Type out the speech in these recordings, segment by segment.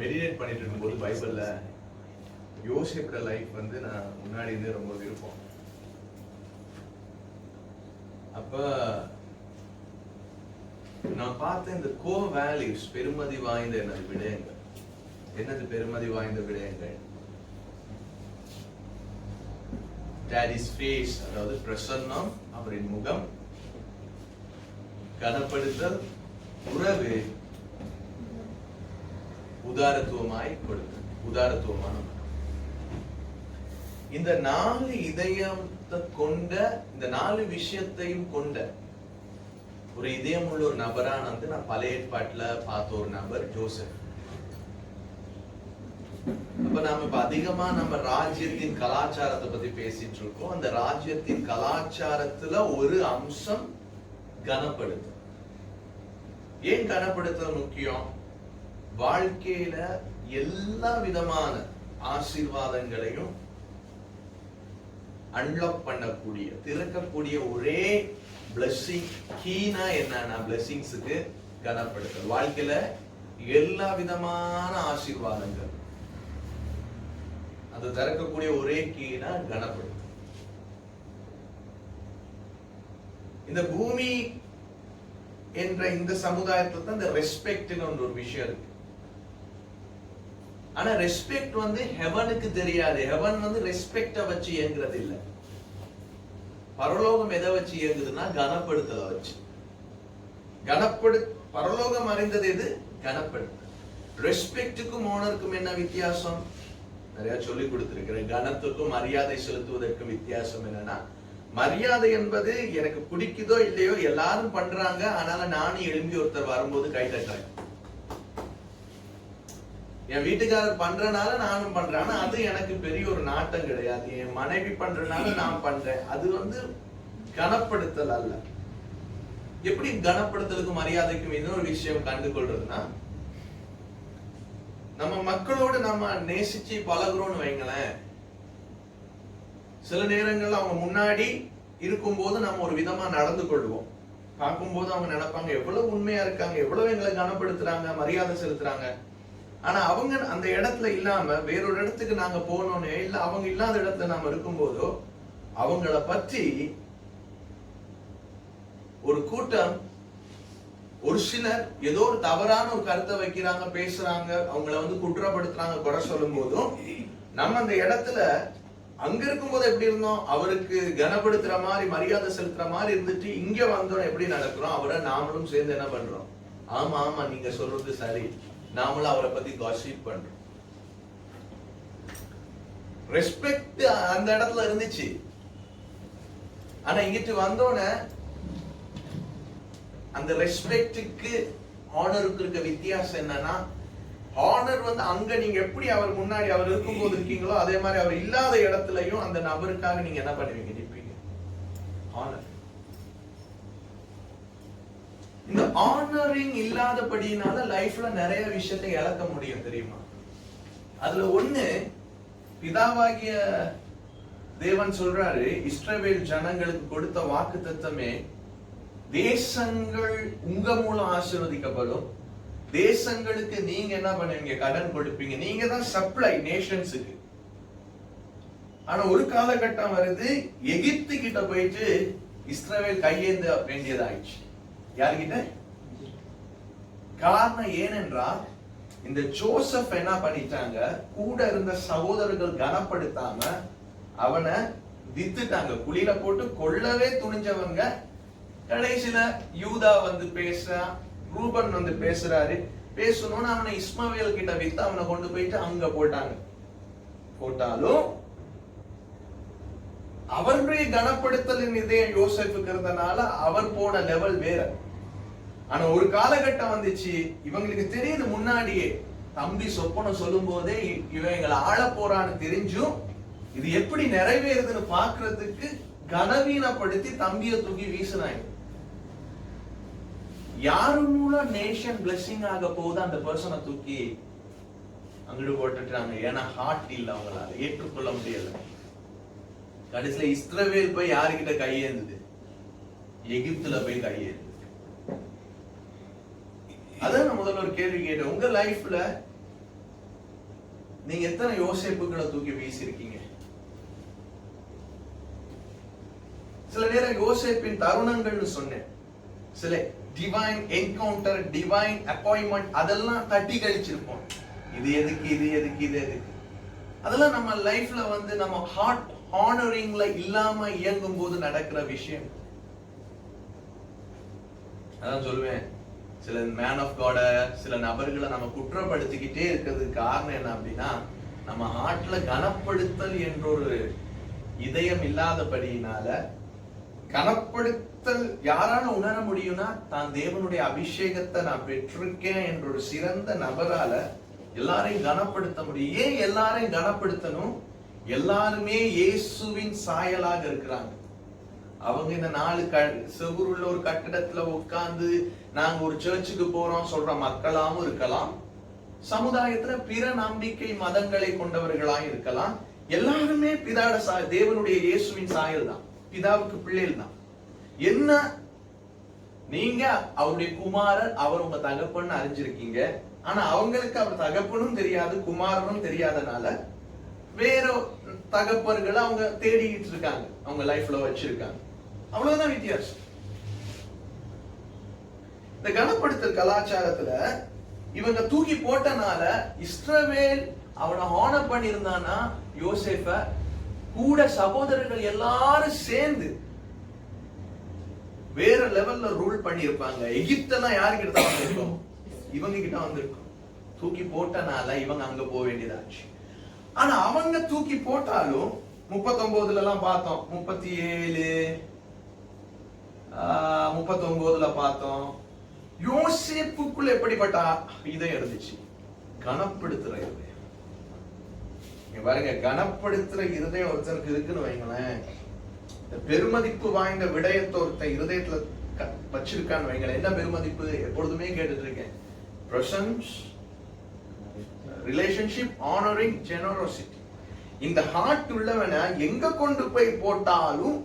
Meditate பண்ணிட்டு இருக்கும்போது பைபிள்ல யோசேப்போட லைஃப் நான் முன்னாடி இருந்து ரொம்ப விருப்பம். அப்ப நான் பார்த்த இந்த கோ வேல்யூஸ், பெருமதி வாய்ந்த எனது விடயங்கள். என்னது பெருமதி வாய்ந்த விடயங்கள்? டாடிஸ் ஃபேஸ், அதாவது பிரசன்னம், அவரின் முகம், கனப்படுத்தல், உறவு, உதாரத்துவமாய் கொடுத்தல், உதாரத்துவமான. இந்த 4 இதயத்தை கொண்ட, இந்த 4 விஷயத்தையும் கொண்ட ஒரு இதயம் உள்ள ஒரு நபரா நான் பழைய ஏற்பாட்டுல பார்த்த ஒரு நபர் ஜோசப். அப்ப நாம இப்ப அதிகமா நம்ம ராஜ்யத்தின் கலாச்சாரத்தை பத்தி பேசிட்டு இருக்கோம். அந்த ராஜ்யத்தின் கலாச்சாரத்துல ஒரு அம்சம் கனப்படுத்தல். ஏன் கனப்படுத்தல் முக்கியம்? வாழ்க்கையில எல்லா விதமான ஆசீர்வாதங்களையும் அன்லாக் பண்ணக்கூடிய, திறக்கக்கூடிய ஒரே பிளஸிங் கீனா என்னன்னா பிளஸிங்ஸுக்கு கனப்படுத்தல். வாழ்க்கையில எல்லா விதமான ஆசீர்வாதங்கள் அது திறக்கக்கூடிய ஒரே கீனா கனப்படுத்தல். இந்த பூமி என்ற இந்த சமுதாயத்துல தான் இந்த ரெஸ்பெக்ட் ஒரு விஷயம் இருக்கு. ஆனா ரெஸ்பெக்ட் ஹெவனுக்கு தெரியாது. ஹெவன் ரெஸ்பெக்ட வச்சு இயங்குறது இல்ல. பரலோகம் எதை வச்சு இயங்குதுன்னா கனப்படுத்தல வச்சு. பரலோகம் அறிந்தது எது? கனப்படுத்தல். ரெஸ்பெக்டுக்கும் ஓனருக்கும் என்ன வித்தியாசம்? நிறைய சொல்லி கொடுத்திருக்கிறேன். கனத்துக்கும் மரியாதை செலுத்துவதற்கும் வித்தியாசம் என்னன்னா, மரியாதை என்பது எனக்கு பிடிக்குதோ இல்லையோ எல்லாரும் பண்றாங்க, அதனால நானும் எழும்பி ஒருத்தர் வரும்போது கை தட்டுறேன். என் வீட்டுக்காரர் பண்றனால நானும் பண்றேன், ஆனா அது எனக்கு பெரிய ஒரு நாட்டம் கிடையாது. என் மனைவி பண்றனால நான் பண்றேன், அது கனப்படுத்தல் அல்ல. எப்படி கனப்படுத்தலுக்கும் மரியாதைக்கும் இன்னொரு விஷயம் கண்டு கொள்றதுன்னா, நம்ம மக்களோடு நம்ம நேசிச்சு பழகுறோம்னு வைங்களேன், சில நேரங்கள்ல அவங்க முன்னாடி இருக்கும்போது நம்ம ஒரு விதமா நடந்து கொள்வோம். பார்க்கும்போது அவங்க நினைப்பாங்க எவ்வளவு உண்மையா இருக்காங்க, எவ்வளவு எங்களை கனப்படுத்துறாங்க, மரியாதை செலுத்துறாங்க. ஆனா அவங்க அந்த இடத்துல இல்லாம வேறொரு இடத்துக்கு நாங்க போனோன்னு, இல்ல அவங்க இல்லாத இடத்துல நாம இருக்கும்போதோ அவங்கள பற்றி ஒரு கூட்டம், ஒரு சிலர் ஏதோ ஒரு தவறான ஒரு கருத்தை வைக்கிறாங்க, பேசுறாங்க, அவங்கள குற்றப்படுத்துறாங்க, குறை சொல்லும் போதும் நம்ம அந்த இடத்துல அங்க இருக்கும் போது எப்படி இருந்தோம்? அவருக்கு கனப்படுத்துற மாதிரி, மரியாதை செலுத்துற மாதிரி இருந்துட்டு இங்க வந்தோம் எப்படி நடக்கிறோம்? அவரை நாமளும் சேர்ந்து என்ன பண்றோம்? ஆமா ஆமா நீங்க சொல்றது சரி, நாமளும் அவரை பத்தி காசிப் பண்றோம். ரெஸ்பெக்ட் அந்த இடத்துல இருந்துச்சு. ஆனா இங்கிட்டு வந்தோன்னு அந்த ரெஸ்பெக்டுக்கு ஆனருக்கு இருக்க வித்தியாசம் என்னன்னா, ஆனர் அங்க நீங்க எப்படி அவர் முன்னாடி அவர் இருக்கும்போது இருக்கீங்களோ அதே மாதிரி அவர் இல்லாத இடத்துலயும் அந்த நபருக்காக நீங்க என்ன பண்ணுவீங்க? நிற்பீங்க. ஆனர். இந்த ஆனரிங் இல்லாதபடியினால லைஃப்ல நிறைய விஷயத்தை இழக்க முடியும், தெரியுமா? அதுல ஒண்ணு, பிதாவாகிய தேவன் சொல்றாரு, இஸ்ரவேல் ஜனங்களுக்கு கொடுத்த வாக்குத்தத்தமே, தேசங்கள் உங்க மூலம் ஆசீர்வதிக்கப்படும், தேசங்களுக்கு நீங்க என்ன பண்ணுவீங்க? கடன் கொடுப்பீங்க, நீங்க தான் சப்ளை நேஷன்ஸுக்கு. ஆனா ஒரு காலகட்டம் வருது, எகிப்து கிட்ட போயிட்டு இஸ்ரவேல் கையேந்த வேண்டியதாயிடுச்சு. யார்கிட்ட? காரணம் ஏனென்றால் இந்த ஜோசப் என்ன பண்ணிட்டாங்க, கூட இருந்த சகோதரர்கள் கனப்படுத்தாம அவனை வித்துட்டாங்க. குழியில போட்டு கொல்லவே துணிஞ்சவங்க. கடைசியில யூதா பேச, ரூபன் பேசுறாரு. பேசணும்னு அவனை இஸ்மவேல் கிட்ட வித்து அவனை கொண்டு போயிட்டு அங்க போட்டாங்க. போட்டாலும் அவருடைய கனப்படுத்தலின் இதே யோசேப்புக்கு இருந்தனால அவர் போன லெவல் வேற. ஆனா ஒரு காலகட்டம் வந்துச்சு, இவங்களுக்கு தெரியுது முன்னாடியே, தம்பி சொப்பனம் சொல்லும் போதே இவன் எங்களை ஆள போறான்னு தெரிஞ்சும் இது எப்படி நிறைவேறுதுன்னு பாக்குறதுக்கு கனவீனப்படுத்தி தம்பியை தூக்கி வீசினாங்க. யாரு மூலம் நேஷன் பிளெஸிங் ஆக போகுது அந்த பர்சனை தூக்கி அங்கிட்டு போட்டுட்டாங்க. ஏன்னா ஹார்ட் இல்ல, அவங்களால ஏற்றுக்கொள்ள முடியல. கடைசியில இஸ்ரவேல் போய் யாருக்கிட்ட கையேந்தது? எகிப்துல போய் கையேந்தது. அதான் நான் முதல்ல ஒரு கேள்வி கேட்டேன். உங்க லைஃப்ல நீங்க எத்தனை யோசேப்புகளை தூக்கி வீசிருக்கீங்க? சில நேரம் யோசேப்பின் தருணங்கள்னு சொன்னேன், சில டிவைன் என்கவுண்டர், டிவைன் அப்பாயின்மெண்ட், அதெல்லாம் தட்டி கழிச்சிருப்போம். இது எதுக்கு, இது எதுக்கு, இது எதுக்கு, அதெல்லாம் நம்ம லைஃப்ல வந்து நம்ம ஹார்ட் ஹானரிங்ல இல்லாம இயங்கும் போது நடக்கிற விஷயம். அதான் சொல்லுவேன், சில மேன் ஆஃப் காட, சில நபர்களை நம்ம குற்றப்படுத்திக்கிட்டே இருக்கிறதுக்கு காரணம் என்ன அப்படின்னா, நம்ம ஹார்ட்ல கனப்படுத்தல் என்ற ஒரு இதயம் இல்லாதபடியினால. கனப்படுத்தல் யாரால உணர முடியும்னா, தான் தேவனுடைய அபிஷேகத்தை நான் பெற்றிருக்கேன் என்ற ஒரு சிறந்த நபரால எல்லாரையும் கனப்படுத்த முடியும். ஏன் எல்லாரையும் கனப்படுத்தணும்? எல்லாருமே இயேசுவின் சாயலாக இருக்கிறாங்க. அவங்க இந்த 4 செவுருள்ள ஒரு கட்டிடத்துல உட்கார்ந்து நாங்க ஒரு சர்ச்சுக்கு போறோம் சொல்ற மக்களாவும் இருக்கலாம், சமுதாயத்துல பிற நம்பிக்கை மதங்களை கொண்டவர்களாக இருக்கலாம். எல்லாருமே பிதாட தேவனுடைய இயேசுவின் சாயல் தான், பிதாவுக்கு பிள்ளைகள் தான். என்ன நீங்க அவருடைய குமாரர், அவர் உங்க தகப்பன்னு அறிஞ்சிருக்கீங்க. ஆனா அவங்களுக்கு அவர் தகப்பனும் தெரியாது, குமாரனும் தெரியாதனால வேற தகப்பர்களை அவங்க தேடிக்கிட்டு இருக்காங்க, அவங்க லைஃப்ல வச்சிருக்காங்க. அவ்வளவுதான் வித்தியாசம். இந்த கனப்படுத்தல் கலாச்சாரத்துல இவங்க தூக்கி போட்டனால இஸ்ரவேல் அவனை ஹானர் பண்ணியிருந்தானா யோசேப்ப, கூட சகோதரர்கள் எல்லாரும் சேர்ந்து வேற லெவல்ல ரூல் பண்ணிருப்பாங்க. எகிப்தெல்லாம் யாருக்கிட்ட தான் வந்திருக்கோம்? இவங்க கிட்ட வந்திருக்கோம். தூக்கி போட்டனால இவங்க அங்க போக வேண்டியதாச்சு. ஆனா அவங்க தூக்கி போட்டாலும் 39 எல்லாம் பார்த்தோம், 37 39 பார்த்தோம், யோசேப்புக்குள்ள எப்படிப்பட்ட இதயம் இருந்துச்சு? கனப்படுத்துற இருதயம். பாருங்க, கனப்படுத்துற இருதயம் ஒருத்தருக்கு இருக்குன்னு வைங்களேன், பெருமதிப்பு வாய்ந்த விடயத்தை ஒருத்த இருதயத்துல வச்சிருக்கான்னு வைங்களேன். என்ன பெருமதிப்பு? எப்பொழுதுமே கேட்டுட்டு இருக்கேன், பிரசன்ஸ், ரிலேஷன்ஷிப், ஆனரிங், ஜெனரோசிட்டி. இந்த ஹார்ட் உள்ளவனை எங்க கொண்டு போய் போட்டாலும்,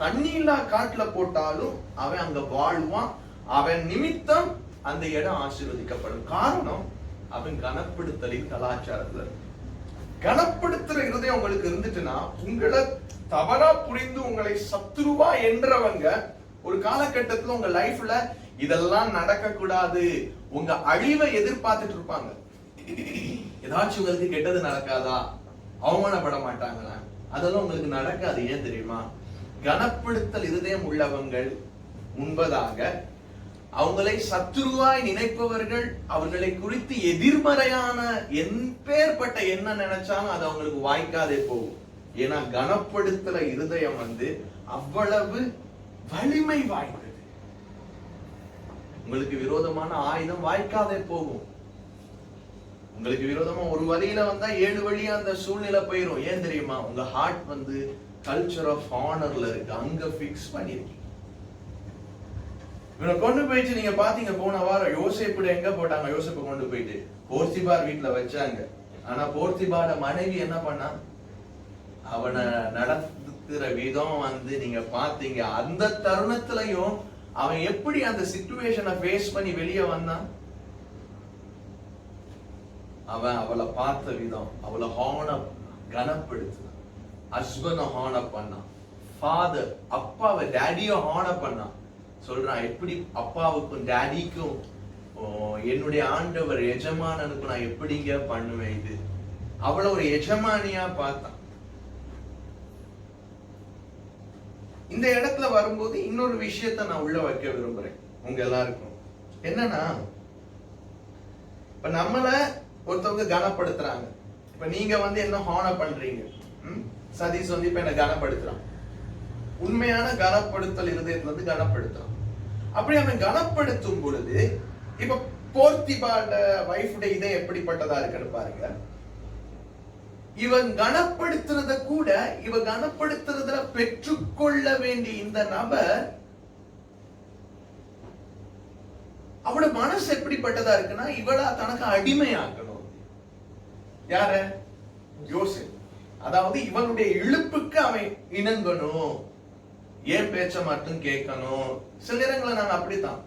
தண்ணீர்லா காட்டுல போட்டாலும் அவன் அங்க வாழ்வான். அவன் நிமித்தம் அந்த இடம் ஆசீர்வதிக்கப்படும். காரணம், அவன் கனப்படுத்தலின் கலாச்சாரத்துல. கனப்படுத்துற இருதயம் உங்களுக்கு இருந்துச்சுன்னா, உங்களை தவறா புரிந்து உங்களை சத்துருவா என்றவங்க ஒரு காலகட்டத்துல உங்க லைஃப்ல இதெல்லாம் நடக்க கூடாது, உங்க அழிவை எதிர்பார்த்துட்டு இருப்பாங்க. ஏதாச்சும் உங்களுக்கு கெட்டது நடக்காதா, அவமானப்பட மாட்டாங்களா? அதெல்லாம் உங்களுக்கு நடக்காது. ஏன் தெரியுமா? கனப்படுத்தல் இருதயம் உள்ளவங்கள் முன்பதாக அவங்களை சத்துருவாய் நினைப்பவர்கள், அவர்களை குறித்து எதிர்மறையான எப்பேற்பட்ட என்ன நினைச்சாலும் அது அவங்களுக்கு வாய்க்காதே போகும். ஏன்னா கனப்படுத்துற இருதயம் வந்து அவ்வளவு வலிமை வாய்ந்தது. உங்களுக்கு விரோதமான ஆயுதம் வாய்க்காதே போகும். உங்களுக்கு விரோதமா ஒரு வழியில வந்தா 7 வழியா அந்த சூழ்நிலை போயிடும். ஏன் தெரியுமா? உங்க ஹார்ட் வந்து கல்ச்சர் ஆஃப் ஆனர்ல இருக்கு, அங்க பிக்ஸ் பண்ணிருக்கீங்க. இவனை கொண்டு போயிட்டு நீங்க பாத்தீங்க, போன வாரம் யோசேப்பு எங்க போட்டாங்க? யோசேப்பு கொண்டு போயிட்டு போர்த்திபார் வீட்டுல வச்சாங்க. ஆனா போர்த்திபார மனைவி என்ன பண்ணா? அவனை நடத்துற விதம் வந்து நீங்க பாத்தீங்க. அந்த தருணத்திலையும் அவன் எப்படி அந்த சிச்சுவேஷனை ஃபேஸ் பண்ணி வெளியே வந்தான்? அவன் அவளை பார்த்த விதம், அவளை ஹார்ன் அப், கனப்படுத்தினான். ஹஸ்பண்ட ஹார்ன் அப் பண்ணான். ஃபாதர், அப்பாவை, டேடியோ ஹார்ன் அப் பண்ணான். சொல்றான், எப்படி அப்பாவுக்கும் டேடிக்கும் என்னுடைய ஆண்டவர் எஜமானனுக்கு நான் எப்படிங்க பண்ணுவேன்? இது அவளை ஒரு எஜமானியா பார்த்தான். இந்த இடத்துல வரும்போது இன்னொரு விஷயத்தை நான் உள்ள வைக்க விரும்புறேன் உங்க எல்லாருக்கும். என்னன்னா, இப்ப நம்மள ஒருத்தவங்க கனப்படுத்துறாங்க. இப்ப நீங்க வந்து என்ன ஹானர் பண்றீங்க? சதீஷ் வந்து இப்ப என்ன கனப்படுத்துறான். உண்மையான கனப்படுத்தல் இருதயத்துல வந்து கனப்படுத்துறான். அப்படி அவன் கனப்படுத்தும் பொழுது, இப்ப போர்த்திபாட வைஃபுடைய இதயம் எப்படிப்பட்டதா இருக்குன்னு பாருங்க. இவன் கனப்படுத்துறத கூட, இவ கனப்படுத்துறதுல பெற்றுக்கொள்ள வேண்டிய இந்த நபர், அவளோட மனசு எப்படிப்பட்டதா இருக்குன்னா, இவளா தனக்கு அடிமையாக்கணும். யார? யோசேப்பு. அதாவது இவனுடைய இழுப்புக்கு அவன் இணங்கணும், ஏன் பேச்ச மட்டும் கேட்கணும். சில நேரங்களை நாங்க அப்படித்தான்,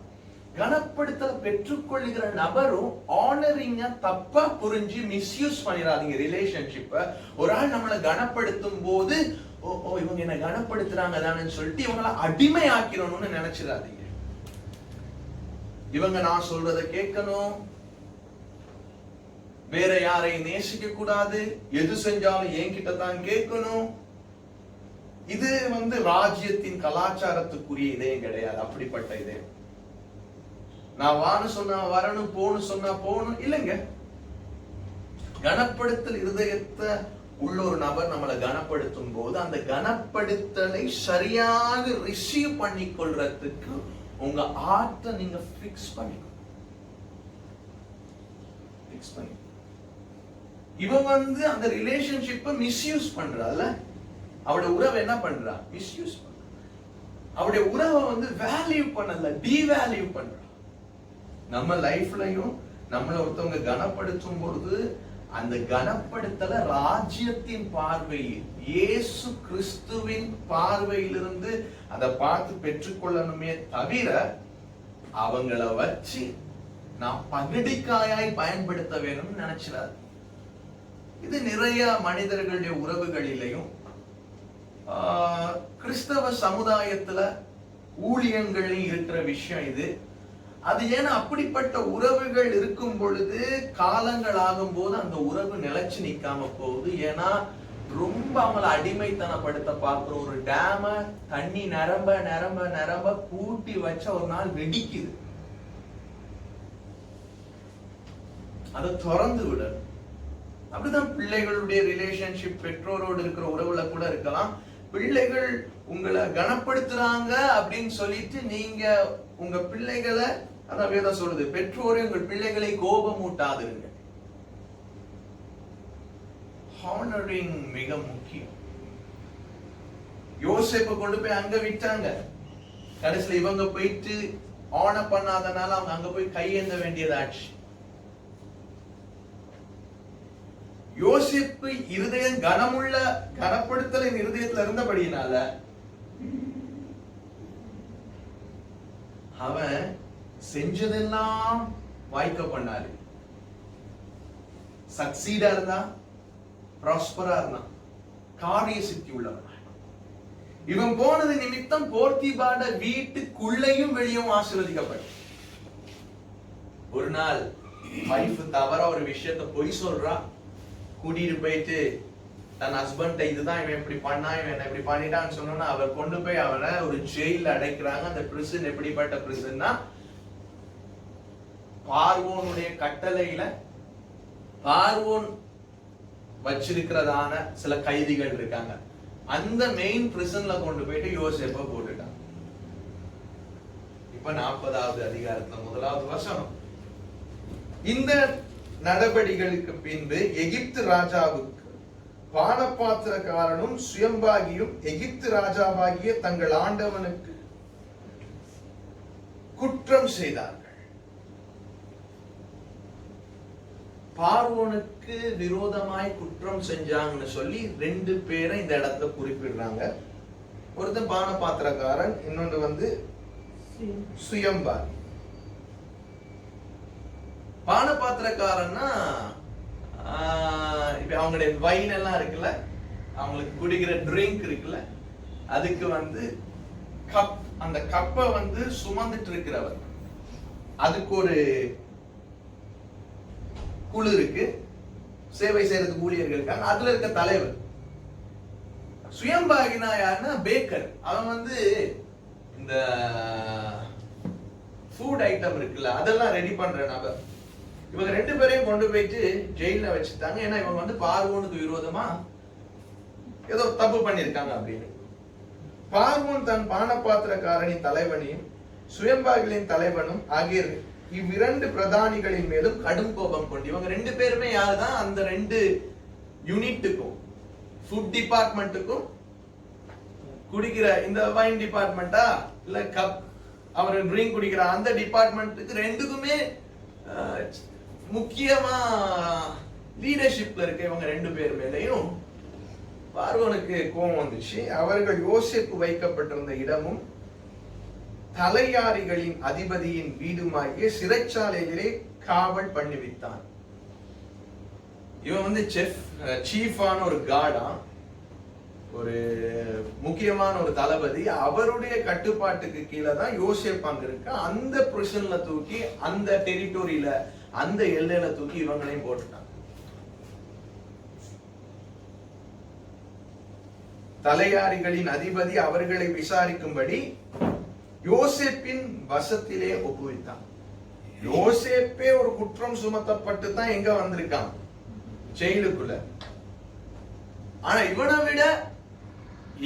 கனப்படுத்தல் பெற்றுக்கொள்ளுகிற நபரும் ஆனரிங்க தப்பா புரிஞ்சு மிஸ்யூஸ் பண்ணிடாதீங்க ரிலேஷன்ஷிப்ப. ஒரு ஆள் நம்மளை கனப்படுத்தும் போது ஓ இவங்க என்ன கனப்படுத்துறாங்க தானேன்னு சொல்லிட்டு இவங்களை அடிமை ஆக்கிடணும்னு நினைச்சிடாதீங்க. இவங்க நான் சொல்றதை கேட்கணும், வேற யாரையும் நேசிக்க கூடாது, எது செஞ்சாலும் என்கிட்ட தான் கேட்கணும். இது ராஜ்யத்தின் கலாச்சாரத்துக்குரிய இதயம் கிடையாது. அப்படிப்பட்ட இதயம். நான் வான்னு சொன்னா வரணும், போன்னு சொன்னா போகணும் இல்லைங்க. கனப்படுத்தல் இருதயத்தை உள்ள ஒரு நபர் நம்மளை கனப்படுத்தும் போது அந்த கனப்படுத்தலை சரியாக ரிசீவ் பண்ணி கொள்றதுக்கு உங்க ஆர்ட்டை நீங்க பிக்ஸ் பண்ணிக்கணும். இவன் அந்த ரிலேஷன்ஷிப்பை மிஸ்யூஸ் பண்றால, அவட உறவை என்ன பண்றா? மிஸ்யூஸ் பண்ற. அவருடைய உறவை வேல்யூ பண்ணல, டிவேல்யூ பண்ற. நம்ம லைஃப்லயும் நம்மள ஒருத்தவங்க கனப்படுத்தும் பொழுது அந்த கனப்படுத்தல ராஜ்யத்தின் பார்வையில், இயேசு கிறிஸ்துவின் பார்வையிலிருந்து அதை பார்த்து பெற்றுக்கொள்ளணுமே தவிர அவங்கள வச்சு நான் பகடிக்காயாய் பயன்படுத்த வேணும்னு நினைச்சிடாது. இது நிறைய மனிதர்களுடைய உறவுகளிலையும் கிறிஸ்தவ சமுதாயத்துல ஊழியங்களையும் இருக்கிற விஷயம் இது. அது ஏன்னா அப்படிப்பட்ட உறவுகள் இருக்கும் பொழுது காலங்கள் ஆகும் போது அந்த உறவு நிலைச்சு நிக்காம போகுது. ஏன்னா ரொம்ப அவங்களை அடிமைத்தனப்படுத்த பார்க்கிற ஒரு டேம தண்ணி நிரம்ப நிரம்ப நிரம்ப கூட்டி வச்ச ஒரு நாள் வெடிக்குது. அதை திறந்து விட. அப்படிதான் பிள்ளைகளுடைய ரிலேஷன்ஷிப், பெற்றோரோடு இருக்கிற உறவுல கூட இருக்கலாம். பிள்ளைகள் உங்களை கனப்படுத்துறாங்க அப்படின்னு சொல்லிட்டு நீங்க உங்க பிள்ளைகளை, அதான் வேதம் சொல்லுது, பெற்றோரை உங்கள் பிள்ளைகளை கோபமூட்டாதிருங்க. ஹானரிங் மிக முக்கியம். யோசேப்பை கொண்டு போய் அங்க விட்டாங்க. கடைசியில இவங்க போயிட்டு ஆன பண்ணாதனால அவங்க அங்க போய் கையேந்த வேண்டியதாச்சு. யோசேப்பு இருதயம் கனமுள்ள கனப்படுத்தலின் இருதயத்துல இருந்தபடியினால அவன் செஞ்சதெல்லாம் வாய்க்க பண்ணாரு. சக்சீடா இருந்தா, ப்ராஸ்பரா இருந்தான், காரிய சித்தி உள்ளவன். இவன் போனது நிமித்தம் போர்த்திபாட வீட்டுக்குள்ளையும் வெளியும் ஆசீர்வதிக்கப்பட்ட. ஒரு நாள் வைஃப் தவற ஒரு விஷயத்தை பொய் சொல்றா. கூட்டிட்டு போயிட்டு தன் ஹஸ்பண்ட் இதுதான் இவன் இப்படி பண்ணா, இவன் என்ன இப்படி பண்ணிட்டான்னு சொன்னா அவர் கொண்டு போய் அவனை ஒரு ஜெயில அடைக்கிறாங்க. அந்த பிரிசன் எப்படிப்பட்ட பிரிசன்னா, பார்வோனுடைய கட்டளையில பார்வோன் வச்சிருக்கிறதான சில கைதிகள் இருக்காங்க. அந்த மெயின் பிரிசன்ல கொண்டு போயிட்டு யோசேப்பை போட்டுட்டான். இப்ப 40வது அதிகாரத்துல 1வது வசனம். இந்த நடவடிக்கைகளுக்கு பின்பு எகிப்து ராஜாவுக்கு பானபாத்திரக்காரனும் சுயம்பாகியும் எகிப்து ராஜாவாகிய தங்கள் ஆண்டவனுக்கு குற்றம் செய்தார்கள். பார்வோனுக்கு விரோதமாய் குற்றம் செஞ்சாங்கன்னு சொல்லி 2 பேரை இந்த இடத்துல குறிப்பிடுறாங்க. ஒருத்தன் பானபாத்திரக்காரன், இன்னொன்று சுயம்பாகி. பானபாத்திரக்காரன்னா இப்ப அவங்களுடைய வைன் எல்லாம் இருக்குல்ல, அவங்களுக்கு குடிக்கிற ட்ரிங்க் இருக்குல்ல, அதுக்கு கப், அந்த கப்பை சுமந்துட்டு இருக்கிறவர். அதுக்கு ஒரு குழு இருக்கு, சேவை செய்யறதுக்கு ஊழியர்கள் இருக்காங்க, அதுல இருக்க தலைவர். சுயம்பாகினா யாருன்னா பேக்கர். அவன் இந்த ஃபுட் ஐட்டம் இருக்குல்ல அதெல்லாம் ரெடி பண்ற நபர். இவங்க 2 பேரையும் கொண்டு போயிட்டு ஜெயில வச்சுட்டாங்க. ஏன்னா இவங்க பார்வோனுக்கு விரோதமா ஏதோ தப்பு பண்ணிருக்காங்க அப்படின்னு. பார்வோன் தன் பானபாத்திரக்காரனின் தலைவனையும் சுயம்பாகிகளின் தலைவனும் ஆகிய இவ்விரண்டு பிரதானிகளின் மேலும் கடும் கோபம் கொண்டு. இவங்க 2 பேருமே யாருதான்? அந்த 2 யூனிட்டுக்கும், ஃபுட் டிபார்ட்மெண்ட்டுக்கும், குடிக்கிற இந்த வைன் டிபார்ட்மெண்டா இல்ல கப் அவர் ட்ரிங்க் குடிக்கிற அந்த டிபார்ட்மெண்ட்டுக்கு 2க்குமே முக்கியமா லீடர்ஷிப்ல இருக்க இவங்க 2 பேர் மேலையும் பார்வோனுக்கு கோபம் வந்துச்சு. அவர்கள் யோசேப்பு வைக்கப்பட்டிருந்த இடமும் தலையாரிகளின் அதிபதியின் வீடுமாகிய சிறைச்சாலையிலே காவல் பண்ணி வைத்தான். இவன் வந்து சீஃபான ஒரு கார்டா, ஒரு முக்கியமான ஒரு தளபதி. அவருடைய கட்டுப்பாட்டுக்கு கீழே தான் யோசேப் அங்க இருக்க. அந்த பிரிசன்ல தூக்கி, அந்த டெரிட்டோரியில, அந்த எல்லையில தூக்கி இவங்களையும் போட்டுட்டாங்க. தலையாரிகளின் அதிபதி அவர்களை விசாரிக்கும்படி யோசேப்பின் வசத்திலே ஒப்புவித்தான். யோசேப்பே ஒரு குற்றம் சுமத்தப்பட்டு தான் எங்க வந்திருக்கான், ஜெயிலுக்குள்ள. ஆனா இவனை விட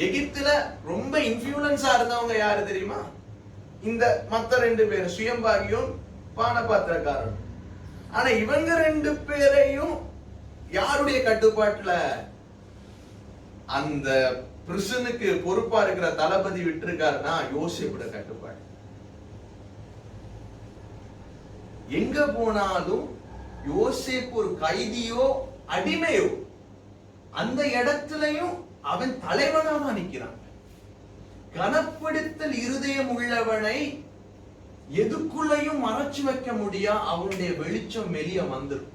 எகிப்துல ரொம்ப இன்ஃப்ளூயன்ஸா இருந்தவங்க யாரு தெரியுமா? இந்த மத்த 2 பேர், சுயம்பாகியும் பானபாத்திரக்காரன். ஆனா இவங்க 2 பேரையும் யாருடைய கட்டுப்பாட்டுல? அந்த பிரிசனுக்கு பொறுப்பா இருக்கிற தளபதி விட்டிருக்காருன்னா யோசேப்போட கட்டுப்பாடு. எங்க போனாலும் யோசேப் ஒரு கைதியோ அடிமையோ, அந்த இடத்திலையும் அவன் தலைவனாக நிற்கிறான். கனப்படுத்தல் இருதயம் உள்ளவனை எதுக்குள்ளையும் மறைச்சு வைக்க முடியா, அவனுடைய வெளிச்சம் வெளிய வந்துடும்.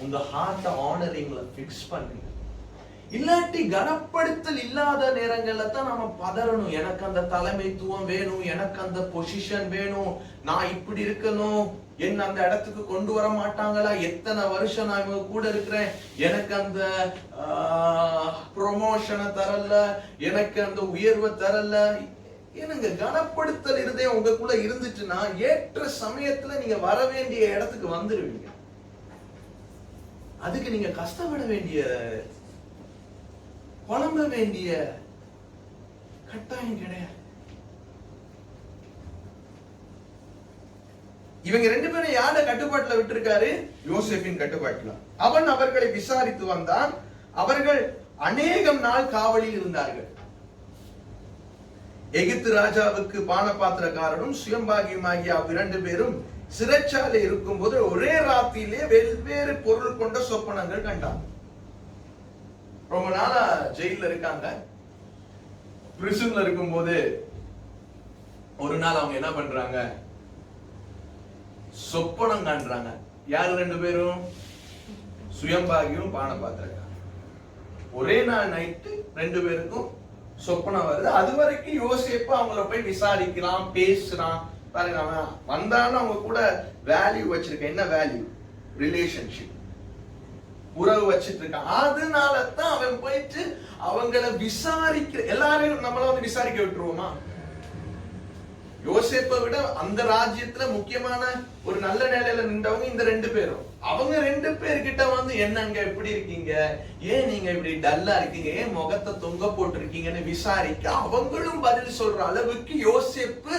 உங்க ஹார்ட் ஆனரிங்ல பிக்ஸ் பண்ணுங்க. இல்லாட்டி கனப்படுத்தல் இல்லாத நேரங்கள்ல தான் நம்ம பதறணும். எனக்கு அந்த தலைமைத்துவம் வேணும், எனக்கு அந்த பொசிஷன் வேணும், நான் இப்படி இருக்கணும், என்ன அந்த இடத்துக்கு கொண்டு வர மாட்டாங்களா, எத்தனை வருஷம் நான் இவங்க கூட இருக்கிறேன், எனக்கு அந்த ப்ரொமோஷனை தரல, எனக்கு அந்த உயர்வை தரல. ஏனுங்க, கனப்படுத்தல் இருதயம் உங்களுக்குள்ள இருந்துச்சுன்னா ஏற்ற சமயத்துல நீங்க வர வேண்டிய இடத்துக்கு வந்துருவீங்க. அதுக்கு நீங்க கஷ்டப்பட வேண்டிய, புலம்ப வேண்டிய கட்டாயம் கிடையாது. இவங்க 2 பேரும் யார கட்டுப்பாட்டுல விட்டிருக்காரு? யோசேப்பின் கட்டுப்பாட்டுல. அவன் அவர்களை விசாரித்து வந்தான். அவர்கள் அநேகம் நாள் காவலில் இருந்தார்கள். எகிப்து ராஜாவுக்கு பானபாத்திரக்காரனும் சுயம்பாகியுமாகிய 2 பேரும் சிறைச்சாலை இருக்கும் போது ஒரே ராத்திரியிலே வெவ்வேறு பொருள் கொண்ட சொப்பனங்கள் கண்டாங்க. ரொம்ப நாளா ஜெயில இருக்காங்க. பிரிசன்ல இருக்கும் போது ஒரு நாள் அவங்க என்ன பண்றாங்க, சொப்பனம் காண்றாங்க. யாரு 2 பேரும்? சுயம்பாகியும் பானபாத்திரக்காரன். ஒரே நாள் நைட்டு 2 பேருக்கும் சொப்பனம் வருது. அது வரைக்கும் யோசேப்பு அவங்கள போய் விசாரிக்கிறான், பேசுறான். பாருங்க, அவன் வந்தாலும் அவங்க கூட வேல்யூ வச்சிருக்க. என்ன வேல்யூ? ரிலேஷன்ஷிப், உறவு வச்சிட்டு இருக்கான். அதனால தான் அவன் போயிட்டு அவங்கள விசாரிக்கிற. எல்லாரையும் நம்மள வந்து விசாரிக்க விட்டுருவோமா? யோசேப்பை விட அந்த ராஜ்யத்துல முக்கியமான ஒரு நல்ல நிலையில நின்றவங்க இந்த 2 பேரும். அவங்க 2 பேர்கிட்ட வந்து என்னங்க எப்படி இருக்கீங்க, ஏன் நீங்க இப்படி டல்லா இருக்கீங்க, ஏன் முகத்தை தொங்க போட்டிருக்கீங்கன்னு விசாரிக்க அவங்களும் பதில் சொல்ற அளவுக்கு யோசேப்பு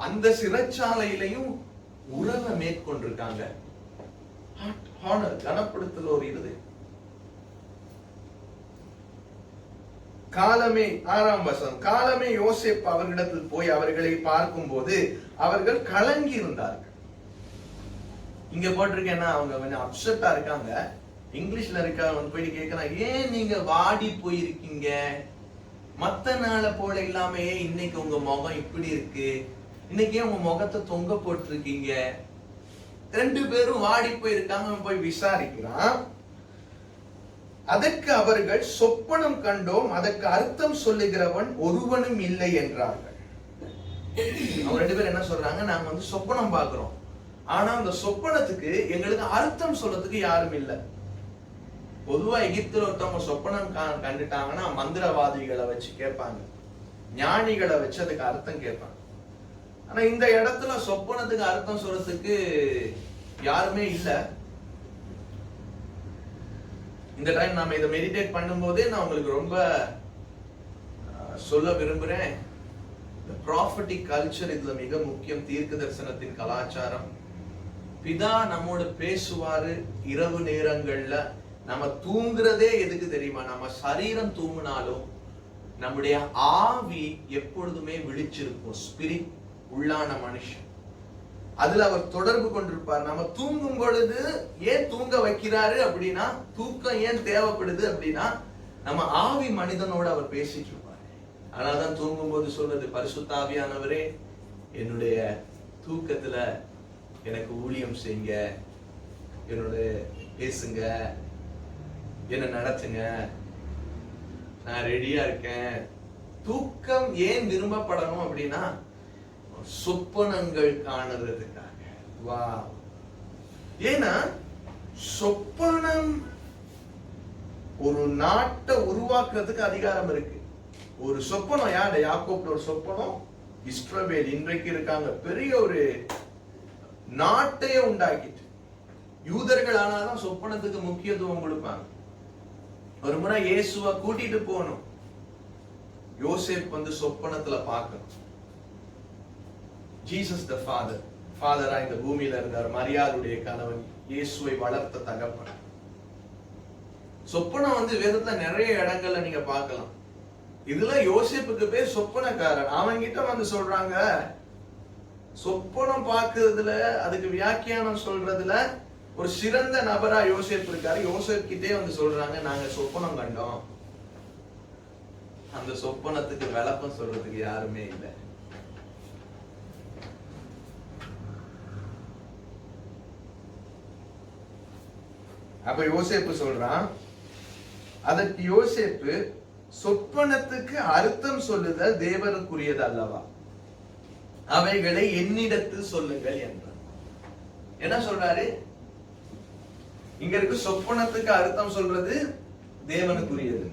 அந்த சிறைச்சாலையிலையும் உறவை மேற்கொண்டிருக்காங்க. கனப்படுத்தல் ஒரு இருதயம். காலமே 6ஆம் வசனம். காலமே யோசேப்பு அவர்களிடத்தில் போய் அவர்களை பார்க்கும் போது அவர்கள் கலங்கி இருந்தார்கள். இங்க போட்டிருக்கேன்னா அவங்க கொஞ்சம் அப்செட்டா இருக்காங்க. இங்கிலீஷ்ல இருக்க போயிட்டு கேட்கலாம், ஏன் நீங்க வாடி போயிருக்கீங்க, மத்த நாளை போல இல்லாம இன்னைக்கு உங்க முகம் இப்படி இருக்கு, இன்னைக்கு உங்க முகத்தை தொங்க போட்டிருக்கீங்க. 2 பேரும் வாடி போயிருக்காங்க. போய் விசாரிக்கிறான். அதற்கு அவர்கள் சொப்பனம் கண்டோம், அதற்கு அர்த்தம் சொல்லுகிறவன் ஒருவனும் இல்லை என்றார்கள். அவங்க 2 பேரும் என்ன சொல்றாங்க, நாங்க வந்து சொப்பனம் பார்க்கிறோம், ஆனா அந்த சொப்பனத்துக்கு எங்களுக்கு அர்த்தம் சொல்றதுக்கு யாரும் இல்லை. பொதுவா எகிப்துல ஒருத்தவங்க சொப்பனம் கண்டுட்டாங்கன்னா மந்திரவாதிகளை வச்சு கேட்பாங்க, ஞானிகளை வச்சு அதுக்கு அர்த்தம் கேட்பாங்க. ஆனா இந்த இடத்துல சொப்பனத்துக்கு அர்த்தம் சொல்றதுக்கு யாருமே இல்ல. இந்த டைம் நாம இதை மெடிடேட் பண்ணும்போதே நான் உங்களுக்கு ரொம்ப சொல்ல விரும்புறேன். ப்ராஃபட்டிக் கல்ச்சர் இதுல மிக முக்கியம். தீர்க்க தரிசனத்தின் கலாச்சாரம். பிதா நம்மோடு பேசுவாரு இரவு நேரங்கள்ல. நம்ம தூங்குறதே எதுக்கு தெரியுமா? நம்ம சரீரம் தூங்கினாலும் நம்முடைய ஆவி எப்பொழுதுமே விழிச்சிருக்கும். ஸ்பிரிட், உள்ளான மனுஷன், அதுல அவர் தொடர்பு கொண்டிருப்பார். நம்ம தூங்கும் பொழுது ஏன் தூங்க வைக்கிறாரு அப்படின்னா, தூக்கம் ஏன் தேவைப்படுது அப்படின்னா, நம்ம ஆவி மனிதனோட அவர் பேசிட்டு இருப்பார். அதனாலதான் தூங்கும் போது சொல்றது, பரிசுத்த ஆவியானவரே என்னுடைய தூக்கத்துல எனக்கு ஊழியம் செய்யுங்க, என்னோட பேசுங்க, என்ன நடத்துங்க, நான் ரெடியா இருக்கேன். தூக்கம் ஏன் விரும்பப்படணும் அப்படின்னா சொப்பனங்கள் காணுறதுக்காக. வா, ஏன்னா சொப்பனம் ஒரு நாட்டை உருவாக்குறதுக்கு அதிகாரம் இருக்கு. ஒரு சொப்பனம் யாரு? யாக்கோப்ல ஒரு சொப்பனம், இஸ்ரவேல் இன்றைக்கு இருக்காங்க, பெரிய ஒரு நாட்டையே உண்டாக்கிட்டு. யூதர்கள் ஆனாலும் சொப்பனத்துக்கு முக்கியத்துவம் கொடுப்பாங்க. ஒரு முறை இயேசுவை கூட்டிட்டு போகணும், யோசேப் வந்து சொப்பனத்துல பார்க்கணும். ஜீசஸ் த ஃபாதர், ஃபாதரா இந்த பூமியில இருந்தார், மரியாளுடைய கணவன், இயேசுவை வளர்த்த தகப்பன். சொப்பனம் வந்து வேதத்துல நிறைய இடங்கள்ல நீங்க பார்க்கலாம். இதுல யோசேப்புக்கு பேர் சொப்பனக்காரன். அவங்க கிட்ட வந்து சொல்றாங்க, சொப்பனம் பார்க்கறதுல அதுக்கு வியாக்கியானம் சொல்றதுல ஒரு சிறந்த நபரா யோசேப் இருக்காரு. யோசேப் கிட்டே வந்து சொல்றாங்க, நாங்க சொப்பனம் கண்டோம். அந்த சொப்பனத்துக்கு விளக்கம் சொல்றதுக்கு யாருமே இல்லை. அப்ப யோசேப்பு சொல்றான். அதற்கு யோசேப்பு, சொப்பனத்துக்கு அர்த்தம் சொல்லுதல் தேவனுக்குரியது அல்லவா, அவைகளை என்னிடத்தில் சொல்லுங்கள் என்றார். என்ன சொல்றாரு? இங்க இருக்கு சொப்பனத்துக்கு அர்த்தம் சொல்றது தேவனுக்குரியது.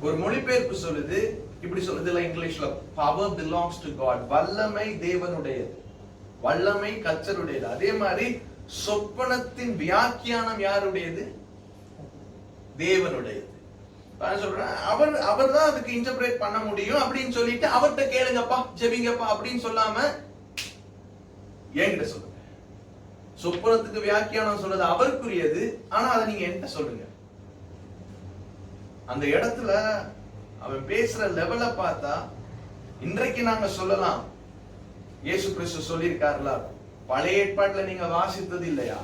ஒரு மொழிபெயர்ப்பு சொல்லுது, இப்படி சொல்லுது இங்கிலீஷ்ல, பவர் பிலாங்ஸ் டு காட், வல்லமை தேவனுடையது, வல்லமை கர்த்தருடையது. அதே மாதிரி சொப்பனத்தின் வியாக்கியானம் யாருடையது? தேவனுடையது. சொல்றேன், அவர் தான் அதுக்கு இன்டர்பிரேட் பண்ண முடியும் அப்படின்னு சொல்லிட்டு அவர்கிட்ட கேளுங்கப்பா, ஜெபிங்கப்பா அப்படின்னு சொல்லாம என்கிட்ட சொல்லுங்க. சொப்பனத்துக்கு வியாக்கியானம் சொல்றது அவருக்குரியது, ஆனா அதை நீங்க என்கிட்ட சொல்லுங்க. அந்த இடத்துல அவன் பேசுற லெவலை பார்த்தா இன்றைக்கு நாங்க சொல்லலாம், இயேசு கிறிஸ்து சொல்லியிருக்காருல, பழைய ஏற்பாட்டுல நீங்க வாசித்தது இல்லையா,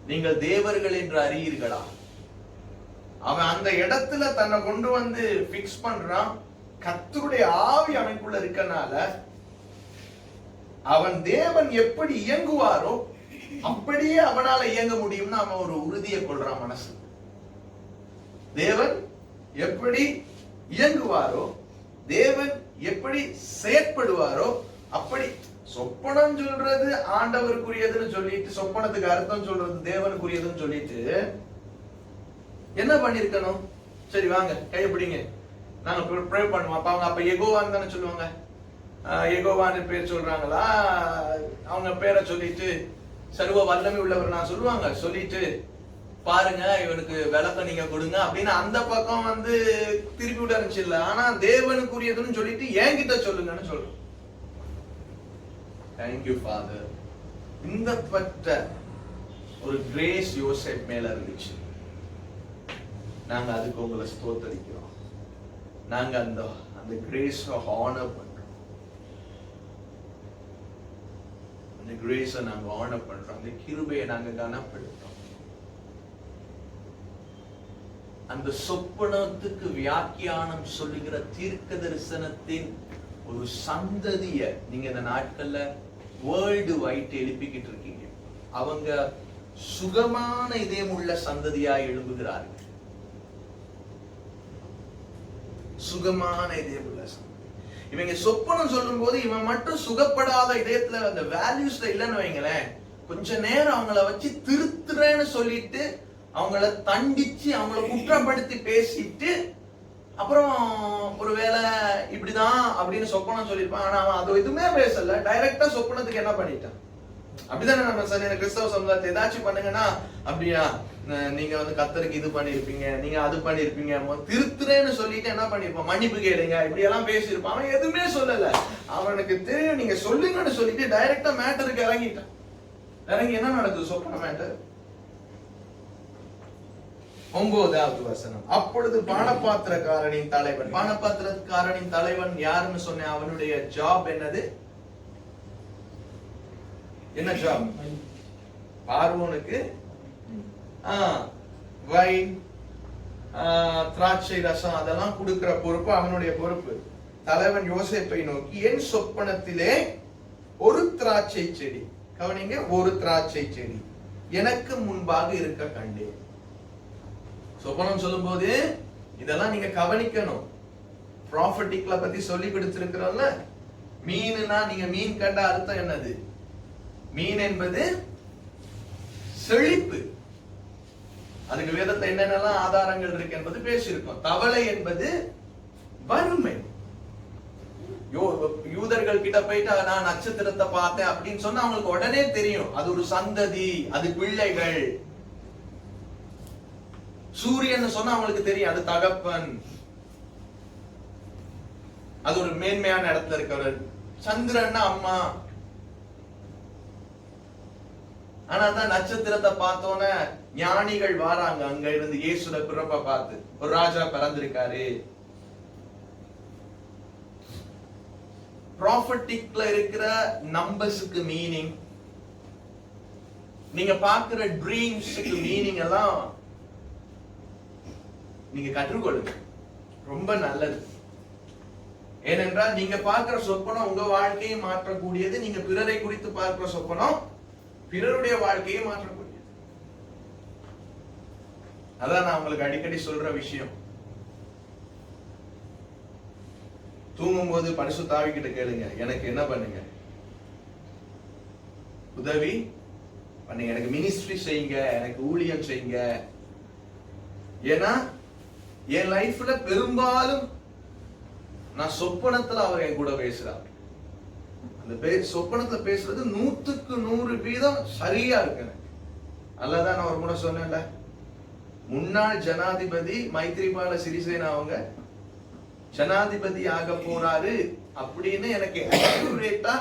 நீங்கள் தேவர்கள் என்று அறியீர்களா? அவன் அந்த இடத்துல தன்னை கொண்டு வந்து பிக்ஸ் பண்றான். கர்த்தருடைய ஆவி அவனுக்குள்ள இருக்கனால அவன் தேவன் எப்படி இயங்குவாரோ அப்படியே அவனால இயங்க முடியும்னு அவன் ஒரு உறுதியை கொள்றான் மனசு. தேவன் எப்படி இயங்குவாரோ, தேவன் எப்படி செயற்படுவாரோ அப்படி. சொப்பனம் சொல்றது ஆண்டவருக்குரியதுன்னு சொல்லிட்டு, சொப்பனத்துக்கு அர்த்தம் சொல்றது தேவனுக்குரியதுன்னு சொல்லிட்டு என்ன பண்ணிருக்கணும்? சரி வாங்க கையை பிடிங்க, நாங்க ப்ரே பண்ணுவோம். அப்ப அவங்க அப்ப யெகோவான்னு தானே சொல்லுவாங்க. யெகோவான்னு பேர் சொல்றாங்களா? அவங்க பேரை சொல்லிட்டு சர்வ வல்லமை உள்ளவர் நான் சொல்லுவாங்க. சொல்லிட்டு பாருங்க இவனுக்கு விளக்கம் நீங்க கொடுங்க அப்படின்னு அந்த பக்கம் வந்து திருப்பி விட இருந்துச்சு இல்ல. ஆனா தேவனுக்குரியதுன்னு சொல்லிட்டு என்கிட்ட சொல்லுங்கன்னு சொல்றோம். Thank you father. இந்த பட்ட ஒரு கிரேஸ் யோசேப் மேல இருந்துச்சு. நாங்க அதுக்கு உங்களை ஸ்தோத்தரிக்கிறோம். நாங்க அந்த கிரேஸ் ஹானர் பண்றோம். அந்த கிரேஸை நாங்க ஹானர் பண்றோம். அந்த கிருபையை நாங்க கனப்படுத்துறோம். அந்த சொப்பனத்துக்கு வியாக்கியானம் சொல்லுகிற தீர்க்க தரிசனத்தின் ஒரு சந்ததிய நீங்க இந்த நாட்கள்ல வேர்ல்டு வைட் எழுப்பிக்கிட்டு இருக்கீங்க. அவங்க சுகமான இதயம் உள்ள சந்ததியா எழும்புகிறார்கள். சுகமான இதயம் உள்ள சந்ததி. இவங்க சொப்பனம் சொல்லும் போது இவன் மட்டும் சுகப்படாத இதயத்துல அந்த வேல்யூஸ்ல இல்லைன்னு வைங்களேன், கொஞ்ச நேரம் அவங்கள வச்சு திருத்துறேன்னு சொல்லிட்டு அவங்கள தண்டிச்சு அவங்கள குற்றப்படுத்தி பேசிட்டு அப்புறம் ஒருவேளை இப்படிதான் அப்படின்னு சொப்பனம் சொல்லியிருப்பான். ஆனா அவன் அது எதுவுமே பேசல, டைரக்டா சொப்பனத்துக்கு என்ன பண்ணிட்டான். அப்படிதானே நம்ம சரியான கிறிஸ்தவ சமுதாயத்தை ஏதாச்சும் பண்ணுங்கன்னா, அப்படியா நீங்க வந்து கர்த்தருக்கு இது பண்ணிருப்பீங்க, நீங்க அது பண்ணிருப்பீங்க, திருத்துறேன்னு சொல்லிட்டு என்ன பண்ணிருப்பான், மன்னிப்பு கேளுங்க இப்படி எல்லாம் பேசியிருப்பான். அவன் எதுவுமே சொல்லல. அவனுக்கு தெரியும் நீங்க சொல்லுங்கன்னு சொல்லிட்டு டைரக்டா மேட்டருக்கு இறங்கிட்டான். இறங்கி என்ன நடக்குது? சொப்பன மேட்டர் 9வது வசனம். அப்பொழுது பானபாத்திரக்காரனின் தலைவன், பானபாத்திரக்காரனின் தலைவன் யாருன்னு சொன்ன, அவனுடைய ஜாப் என்னது? என்ன ஜாப்? பார்வோனுக்கு வைன், திராட்சை ரசம் அதெல்லாம் கொடுக்கிற பொறுப்பு அவனுடைய பொறுப்பு. தலைவன் யோசேப்பை நோக்கி, என் சொப்பனத்திலே ஒரு திராட்சை செடி, கவனிங்க, ஒரு திராட்சை செடி எனக்கு முன்பாக இருக்க கண்டேன். சொப்பனம் சொல்லும் போது இதெல்லாம் நீங்க கவனிக்கணும். ப்ராஃபட்டிக்ல பத்தி சொல்லி கொடுத்திருக்கிறோம்ல. மீனுனா நீங்க மீன் கண்ட அர்த்தம் என்னது? மீன் என்பது செழிப்பு. அதுக்கு வேதத்துல என்னென்னலாம் ஆதாரங்கள் இருக்கு என்பது பேசியிருக்கோம். தவளை என்பது வறுமை. யூதர்கள் கிட்ட போயிட்டு நான் நட்சத்திரத்தை பார்த்தேன் அப்படின்னு சொன்னா அவங்களுக்கு உடனே தெரியும் அது ஒரு சந்ததி, அது பிள்ளைகள். சூரியன் சொன்னா அவங்களுக்கு தெரியும் அது தகப்பன், அது ஒரு மேன்மையான இடத்துல இருக்கிறவர். சந்திரன் அம்மா. ஆனா தான் நட்சத்திரத்தை பார்த்தோன்னே ஞானிகள் வாராங்க அங்க இருந்து இயேசுட பிறப்ப பார்த்து, ஒரு ராஜா பிறந்திருக்காரு. ப்ராஃபட்டிக்ல இருக்கிற நம்பர்ஸுக்கு மீனிங், நீங்க பார்க்கிற ட்ரீம்ஸுக்கு மீனிங் எல்லாம் நீங்க கற்றுக்கொள்ளுங்க, ரொம்ப நல்லது. ஏனென்றால் நீங்க பார்க்கிற சொப்பனம் உங்க வாழ்க்கையை மாற்றக்கூடியது. நீங்க பிறரை குறித்து பார்க்கிற சொப்பனம் பிறருடைய வாழ்க்கையை மாற்றக்கூடியது. அதான் நான் உங்களுக்கு அடிக்கடி சொல்ற விஷயம். தூங்கும் போது பரிசுத்த ஆவிகிட்ட கேளுங்க, எனக்கு என்ன பண்ணுங்க, உதவி பண்ணுங்க, எனக்கு மினிஸ்ட்ரி செய்யுங்க, எனக்கு ஊழியம் செய்யுங்க. ஏன்னா என் லைஃப்ல பெரும்பாலும் நான் சொப்பனத்துல அவர் என் கூட பேசுறார். அந்த சொப்பனத்துல பேசுறது 100% சரியா இருக்கு. அல்லதான் நான் ஒரு முறை சொன்னேன்ல, முன்னாள் ஜனாதிபதி மைத்ரிபால சிறிசேனா அவங்க ஜனாதிபதி ஆக போறாரு அப்படின்னு எனக்கு அக்யூரேட்டா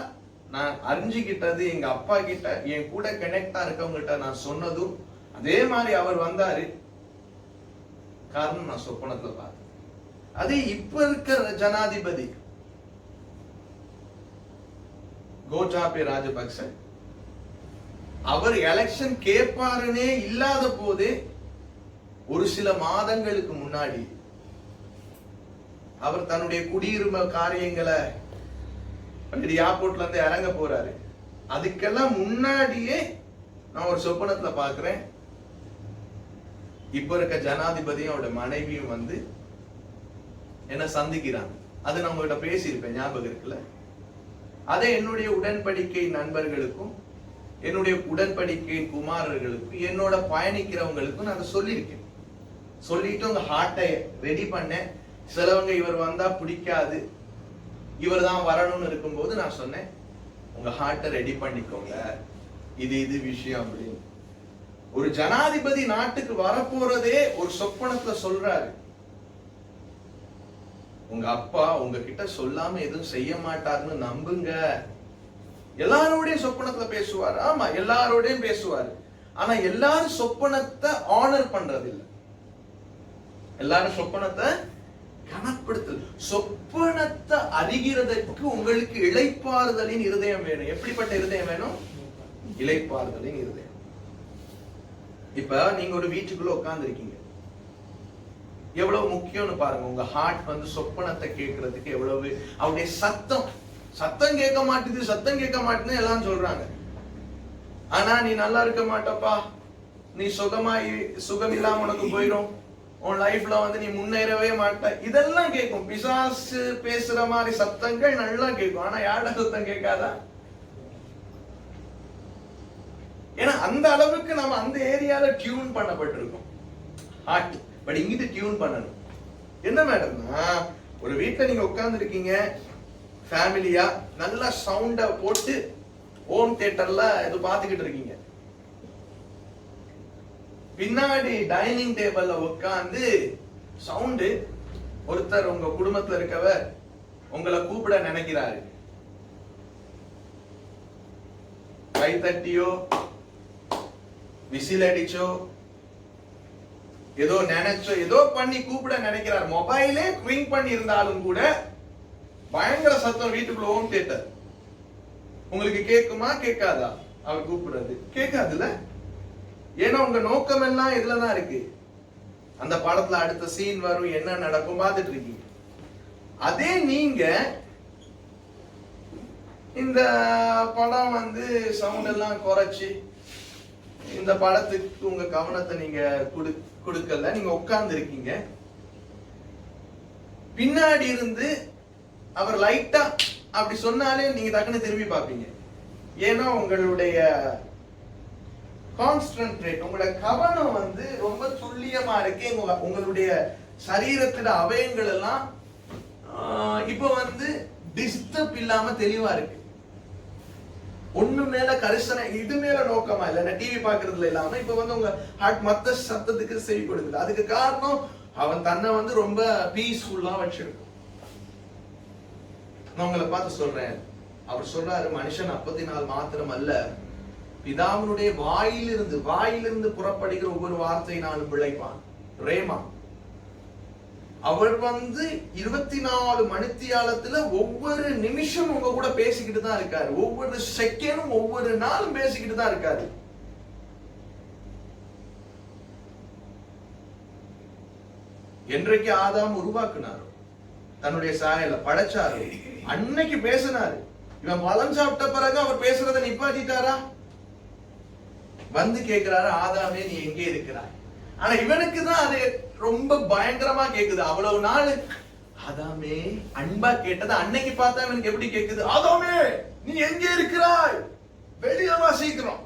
நான் அறிஞ்சுக்கிட்டது எங்க அப்பா கிட்ட, என் கூட கனெக்டா இருக்கவங்க கிட்ட நான் சொன்னதும் அதே மாதிரி அவர் வந்தாரு. காரணம் நான் சொப்பனத்துல பார்த்தேன். அது இப்ப இருக்கிற ஜனாதிபதி கோட்டாபய ராஜபக்ச, அவர் எலெக்ஷன் கேட்பாருன்னே இல்லாத போது ஒரு சில மாதங்களுக்கு முன்னாடி அவர் தன்னுடைய குடியுரிமை காரியங்களை ஏர்போர்ட்ல இருந்து இறங்க போறாரு. அதுக்கெல்லாம் முன்னாடியே நான் ஒரு சொப்பனத்துல பாக்குறேன், இப்ப இருக்க ஜனாதிபதியும் அவருடைய மனைவியும் வந்து என்ன சந்திக்கிறாங்க. அது நான் உங்ககிட்ட பேசியிருப்பேன், ஞாபகம் இருக்குல்ல? அதை என்னுடைய உடன்படிக்கை நண்பர்களுக்கும் என்னுடைய உடன்படிக்கை குமாரர்களுக்கும் என்னோட பயணிக்கிறவங்களுக்கும் நான் அதை சொல்லியிருக்கேன். சொல்லிட்டு உங்க ஹார்ட்டை ரெடி பண்ணேன். சிலவங்க இவர் வந்தா பிடிக்காது, இவர் தான் வரணும்னு இருக்கும்போது நான் சொன்னேன், உங்க ஹார்ட்டை ரெடி பண்ணிக்கோங்க, இது விஷயம் அப்படின்னு. ஒரு ஜனாதிபதி நாட்டுக்கு வரப்போறதே ஒரு சொப்பனத்துல சொல்றாரு. உங்க அப்பா உங்ககிட்ட சொல்லாம எதுவும் செய்ய மாட்டாருன்னு நம்புங்க. எல்லாரோடையும் சொப்பனத்துல பேசுவார். ஆமா, எல்லாரோடையும் பேசுவாரு. ஆனா எல்லாரும் சொப்பனத்தை ஆனர் பண்றது இல்லை. எல்லாரும் சொப்பனத்தை கனப்படுத்தல். சொப்பனத்தை அறிகிறதற்கு உங்களுக்கு இளைப்பாறுதலின் இருதயம் வேணும். எப்படிப்பட்ட இருதயம் வேணும்? இளைப்பாறுதலின் இருதயம். இப்ப நீங்க ஒரு வீட்டுக்குள்ள உட்கார்ந்து இருக்கீங்க, எவ்வளவு முக்கியம்னு பாருங்க. உங்க ஹார்ட் வந்து சொப்பனத்தை கேட்கறதுக்கு எவ்வளவு, அவருடைய சத்தம் கேட்க மாட்டுது, சத்தம் கேட்க மாட்டேன்னு எல்லாம் சொல்றாங்க. ஆனா நீ நல்லா இருக்க மாட்டப்பா, நீ சுகம் இல்லாம உனக்கு போயிடும், உன் லைஃப்ல வந்து நீ முன்னேறவே மாட்ட, இதெல்லாம் கேட்கும். பிசாசு பேசுற மாதிரி சத்தங்கள் நல்லா கேட்கும். ஆனா யாரோட சத்தம் கேட்காதா? ஏன்னா அந்த அளவுக்கு நம்ம அந்த ஏரியால டியூன் பண்ணப்பட்டிருக்கோம் ஹார்ட். பட் இங்கிட்டு டியூன் பண்ணணும். என்ன மேடம்னா, ஒரு வீட்டுல நீங்க உட்கார்ந்து இருக்கீங்க ஃபேமிலியா, நல்லா சவுண்ட போட்டு ஹோம் தியேட்டர்ல இது பாத்துக்கிட்டு இருக்கீங்க. பின்னாடி டைனிங் டேபிள்ல உட்கார்ந்து சவுண்டு, ஒருத்தர் உங்க குடும்பத்துல இருக்கவர் உங்களை கூப்பிட நினைக்கிறாரு. கை தட்டியோ விசில் அடிச்சோ ஏதோ நினைச்சோ ஏதோ பண்ணி கூப்பிட நினைக்கிறார். மொபைலே ரிங் பண்ணி இருந்தாலும் கூட பயங்கர சத்தம் வீட்டுக்குள்ள ஹோம் தியேட்டர். உங்களுக்கு கேட்குமா? கேட்காதா? அவர் கூப்பிடுறது கேட்காதுல்ல. ஏன்னா உங்க நோக்கம் எல்லாம் இதுலதான் இருக்கு. அந்த படத்துல அடுத்த சீன் வரும், என்ன நடக்கும் பார்த்துட்டு இருக்கீங்க. அதே நீங்க இந்த படம் சவுண்ட் எல்லாம் குறைச்சி இந்த படத்துக்கு உங்க கவனத்தை நீங்க கொடுக்கல, நீங்க உட்கார்ந்து இருக்கீங்க. பின்னாடி இருந்து அவர் லைட்டா அப்படி சொன்னாலே நீங்க டக்குன்னு திரும்பி பார்ப்பீங்க. ஏன்னா உங்களுடைய கான்சென்ட்ரேட், உங்களோட கவனம் ரொம்ப துல்லியமா இருக்கு. உங்களுடைய சரீரத்துல அவயங்கள் எல்லாம் இப்ப டிஸ்டர்ப் இல்லாம தெளிவா இருக்கு. ஒண்ணு மேல கரிசனை, இது மேல நோக்கமா இல்ல, டிவி பாக்குறதுல இல்லாம இப்ப உங்க ஹார்ட் மத்த சத்தத்துக்கு செவி கொடுக்குது. அதுக்கு காரணம் அவன் தன்னை ரொம்ப பீஸ்ஃபுல்லா வச்சிருக்கும். நான் உங்களை பார்த்து சொல்றேன், அவர் சொல்றாரு, மனுஷன் அப்பத்தினால் மாத்திரம் அல்ல, பிதாவினுடைய வாயிலிருந்து புறப்படுகிற ஒவ்வொரு வார்த்தையினாலும் பிழைப்பான். ரேமா அவர் 24 மணித்தியாலத்துல ஒவ்வொரு நிமிஷம் உங்க கூட பேசிக்கிட்டு தான் இருக்காரு. ஒவ்வொரு செகண்டும் ஒவ்வொரு நாளும் பேசிக்கிட்டு தான் இருக்காரு. என்றைக்கு ஆதாம் உருவாக்குனாரோ, தன்னுடைய சாயல படைச்சாரு, அன்னைக்கு பேசினாரு. இவன் பழம் சாப்பிட்ட பிறகு அவர் பேசுறத நிப்பாட்டிட்டாரா? கேட்கிறாரு, ஆதாமே நீ எங்கே இருக்கிறாய்? ஆனா இவனுக்கு தான் அது ரொம்ப பயங்கரமா கேக்குது. அவ்வளவு நாள் ஆதாமே அன்பா கேட்டது அன்னைக்கு பார்த்தா இவனுக்கு எப்படி கேக்குது? ஆதாமே நீ எங்கே இருக்கிறாய்? வெளியே வா சீக்கிரம்,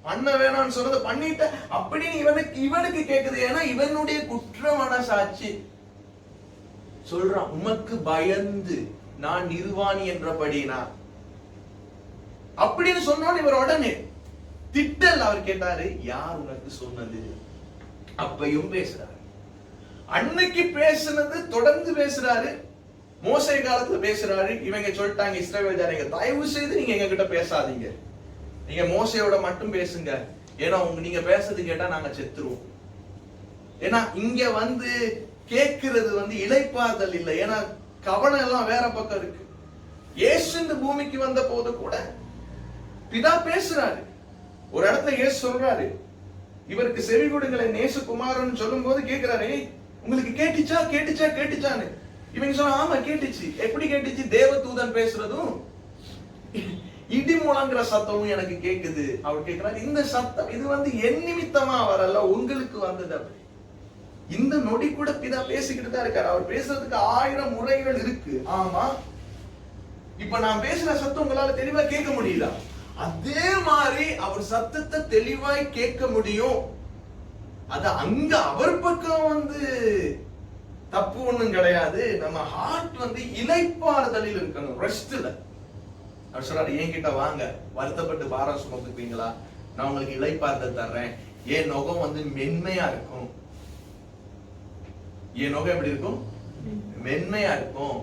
பண்ண வேணாம்னு சொன்னதை பண்ணிட்ட அப்படின்னு இவனுக்கு கேக்குது. ஏன்னா இவனுடைய குற்ற மனசாட்சி சொல்றான், உமக்கு பயந்து நான் நிர்வாணி என்றபடினா அப்படின்னு சொன்னாலும் இவர் உடனே திட்டல். அவர் கேட்டாரு, யார் உனக்கு சொன்னது? அப்பையும் பேசுறாரு. அன்னைக்கு பேசுனது தொடர்ந்து பேசுறாரு. மோசே காலத்துல பேசுறாரு. இவங்க சொல்லிட்டாங்க, இஸ்ரவேல் ஜனங்க, தயவு செய்து நீங்க எங்க கிட்ட பேசாதீங்க, நீங்க மோசையோட மட்டும் பேசுங்க, ஏன்னா நீங்க பேசுறது கேட்டா நாங்க செத்துருவோம். ஏன்னா இங்க கேட்கிறது இளைப்பாறுதல் இல்லை, ஏன்னா கவனம் எல்லாம் வேற பக்கம் இருக்கு. இயேசு இந்த பூமிக்கு வந்த போது கூட பிதா பேசுறாரு. ஒரு இடத்துல இயேசு சொல்றாரு, இவருக்கு செவி கொடுங்களை நேசகுமாரன் சொல்லும் போது கேட்கிறாரு, உங்களுக்கு கேட்டுச்சான்னு. இவங்க சொன்ன, ஆமா கேட்டுச்சு. எப்படி கேட்டுச்சு? தேவதூதன் பேசுறதும் இடி முழங்குற சத்தமும் எனக்கு கேக்குது. அவர் கேட்கிறாரு, இந்த சத்தம் இது என் நிமித்தமா வரல, உங்களுக்கு வந்தது. அப்படி இந்த நொடி கூட பிதா பேசிக்கிட்டு தான் இருக்காரு. அவர் பேசுறதுக்கு 1000 முறைகள் இருக்கு. ஆமா, இப்ப நான் பேசுற சத்தம் உங்களால தெளிவா கேட்க முடியல. அதே மாதிரி அவர் சத்தத்தை தெளிவாய் கேட்க முடியும். அது அங்க அவர் பக்கம் தப்பு ஒண்ணும் கிடையாது. நம்ம ஹார்ட் இளைப்பாறுதலில் இருக்கணும், ரெஸ்ட்ல. அவர் சொல்றாரு, என்கிட்ட வாங்க, வருத்தப்பட்டு பாரம் சுமந்துக்குவீங்களா, நான் உங்களுக்கு இளைப்பாறுதல் தர்றேன். என் நுகம் மென்மையா இருக்கும். என் நுகம் எப்படி இருக்கும்? மென்மையா இருக்கும்.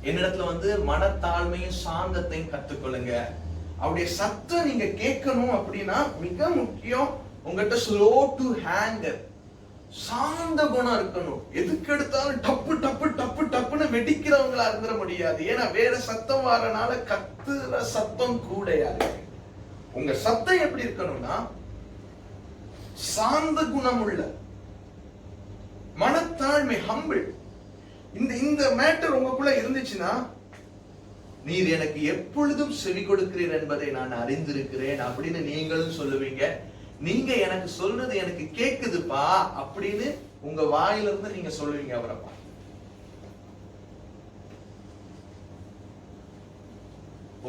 என்னிடத்துல மனத்தாழ்மையும் சாந்தத்தையும் கத்துக்கொள்ளுங்க. அவருடைய சத்தம் நீங்க கேட்கணும் அப்படின்னா மிக முக்கியம், உங்ககிட்ட ஸ்லோ டு ஹேங்கர், சாந்த குணம் இருக்கணும். எதுக்கு எடுத்தாலும் டப்பு டப்பு டப்பு டப்புன்னு வெடிக்கிறவங்களா இருந்துட முடியாது. ஏன்னா வேற சத்தம் வரனால கத்துற சத்தம் கூடையா இருக்கு. உங்க சத்தம் எப்படி இருக்கணும்னா சாந்த குணம் உள்ள, மனத்தாழ்மை, ஹம்பிள். இந்த மேட்டர் உங்களுக்குள்ள இருந்துச்சுன்னா, நீர் எனக்கு எப்பொழுதும் செவி கொடுக்கிறீர் என்பதை நான் அறிந்திருக்கிறேன் அப்படின்னு நீங்களும் சொல்லுவீங்க. நீங்க எனக்கு சொல்றது எனக்கு கேக்குதுப்பா அப்படின்னு உங்க வாயிலிருந்து நீங்க சொல்லுவீங்க அவரப்பா.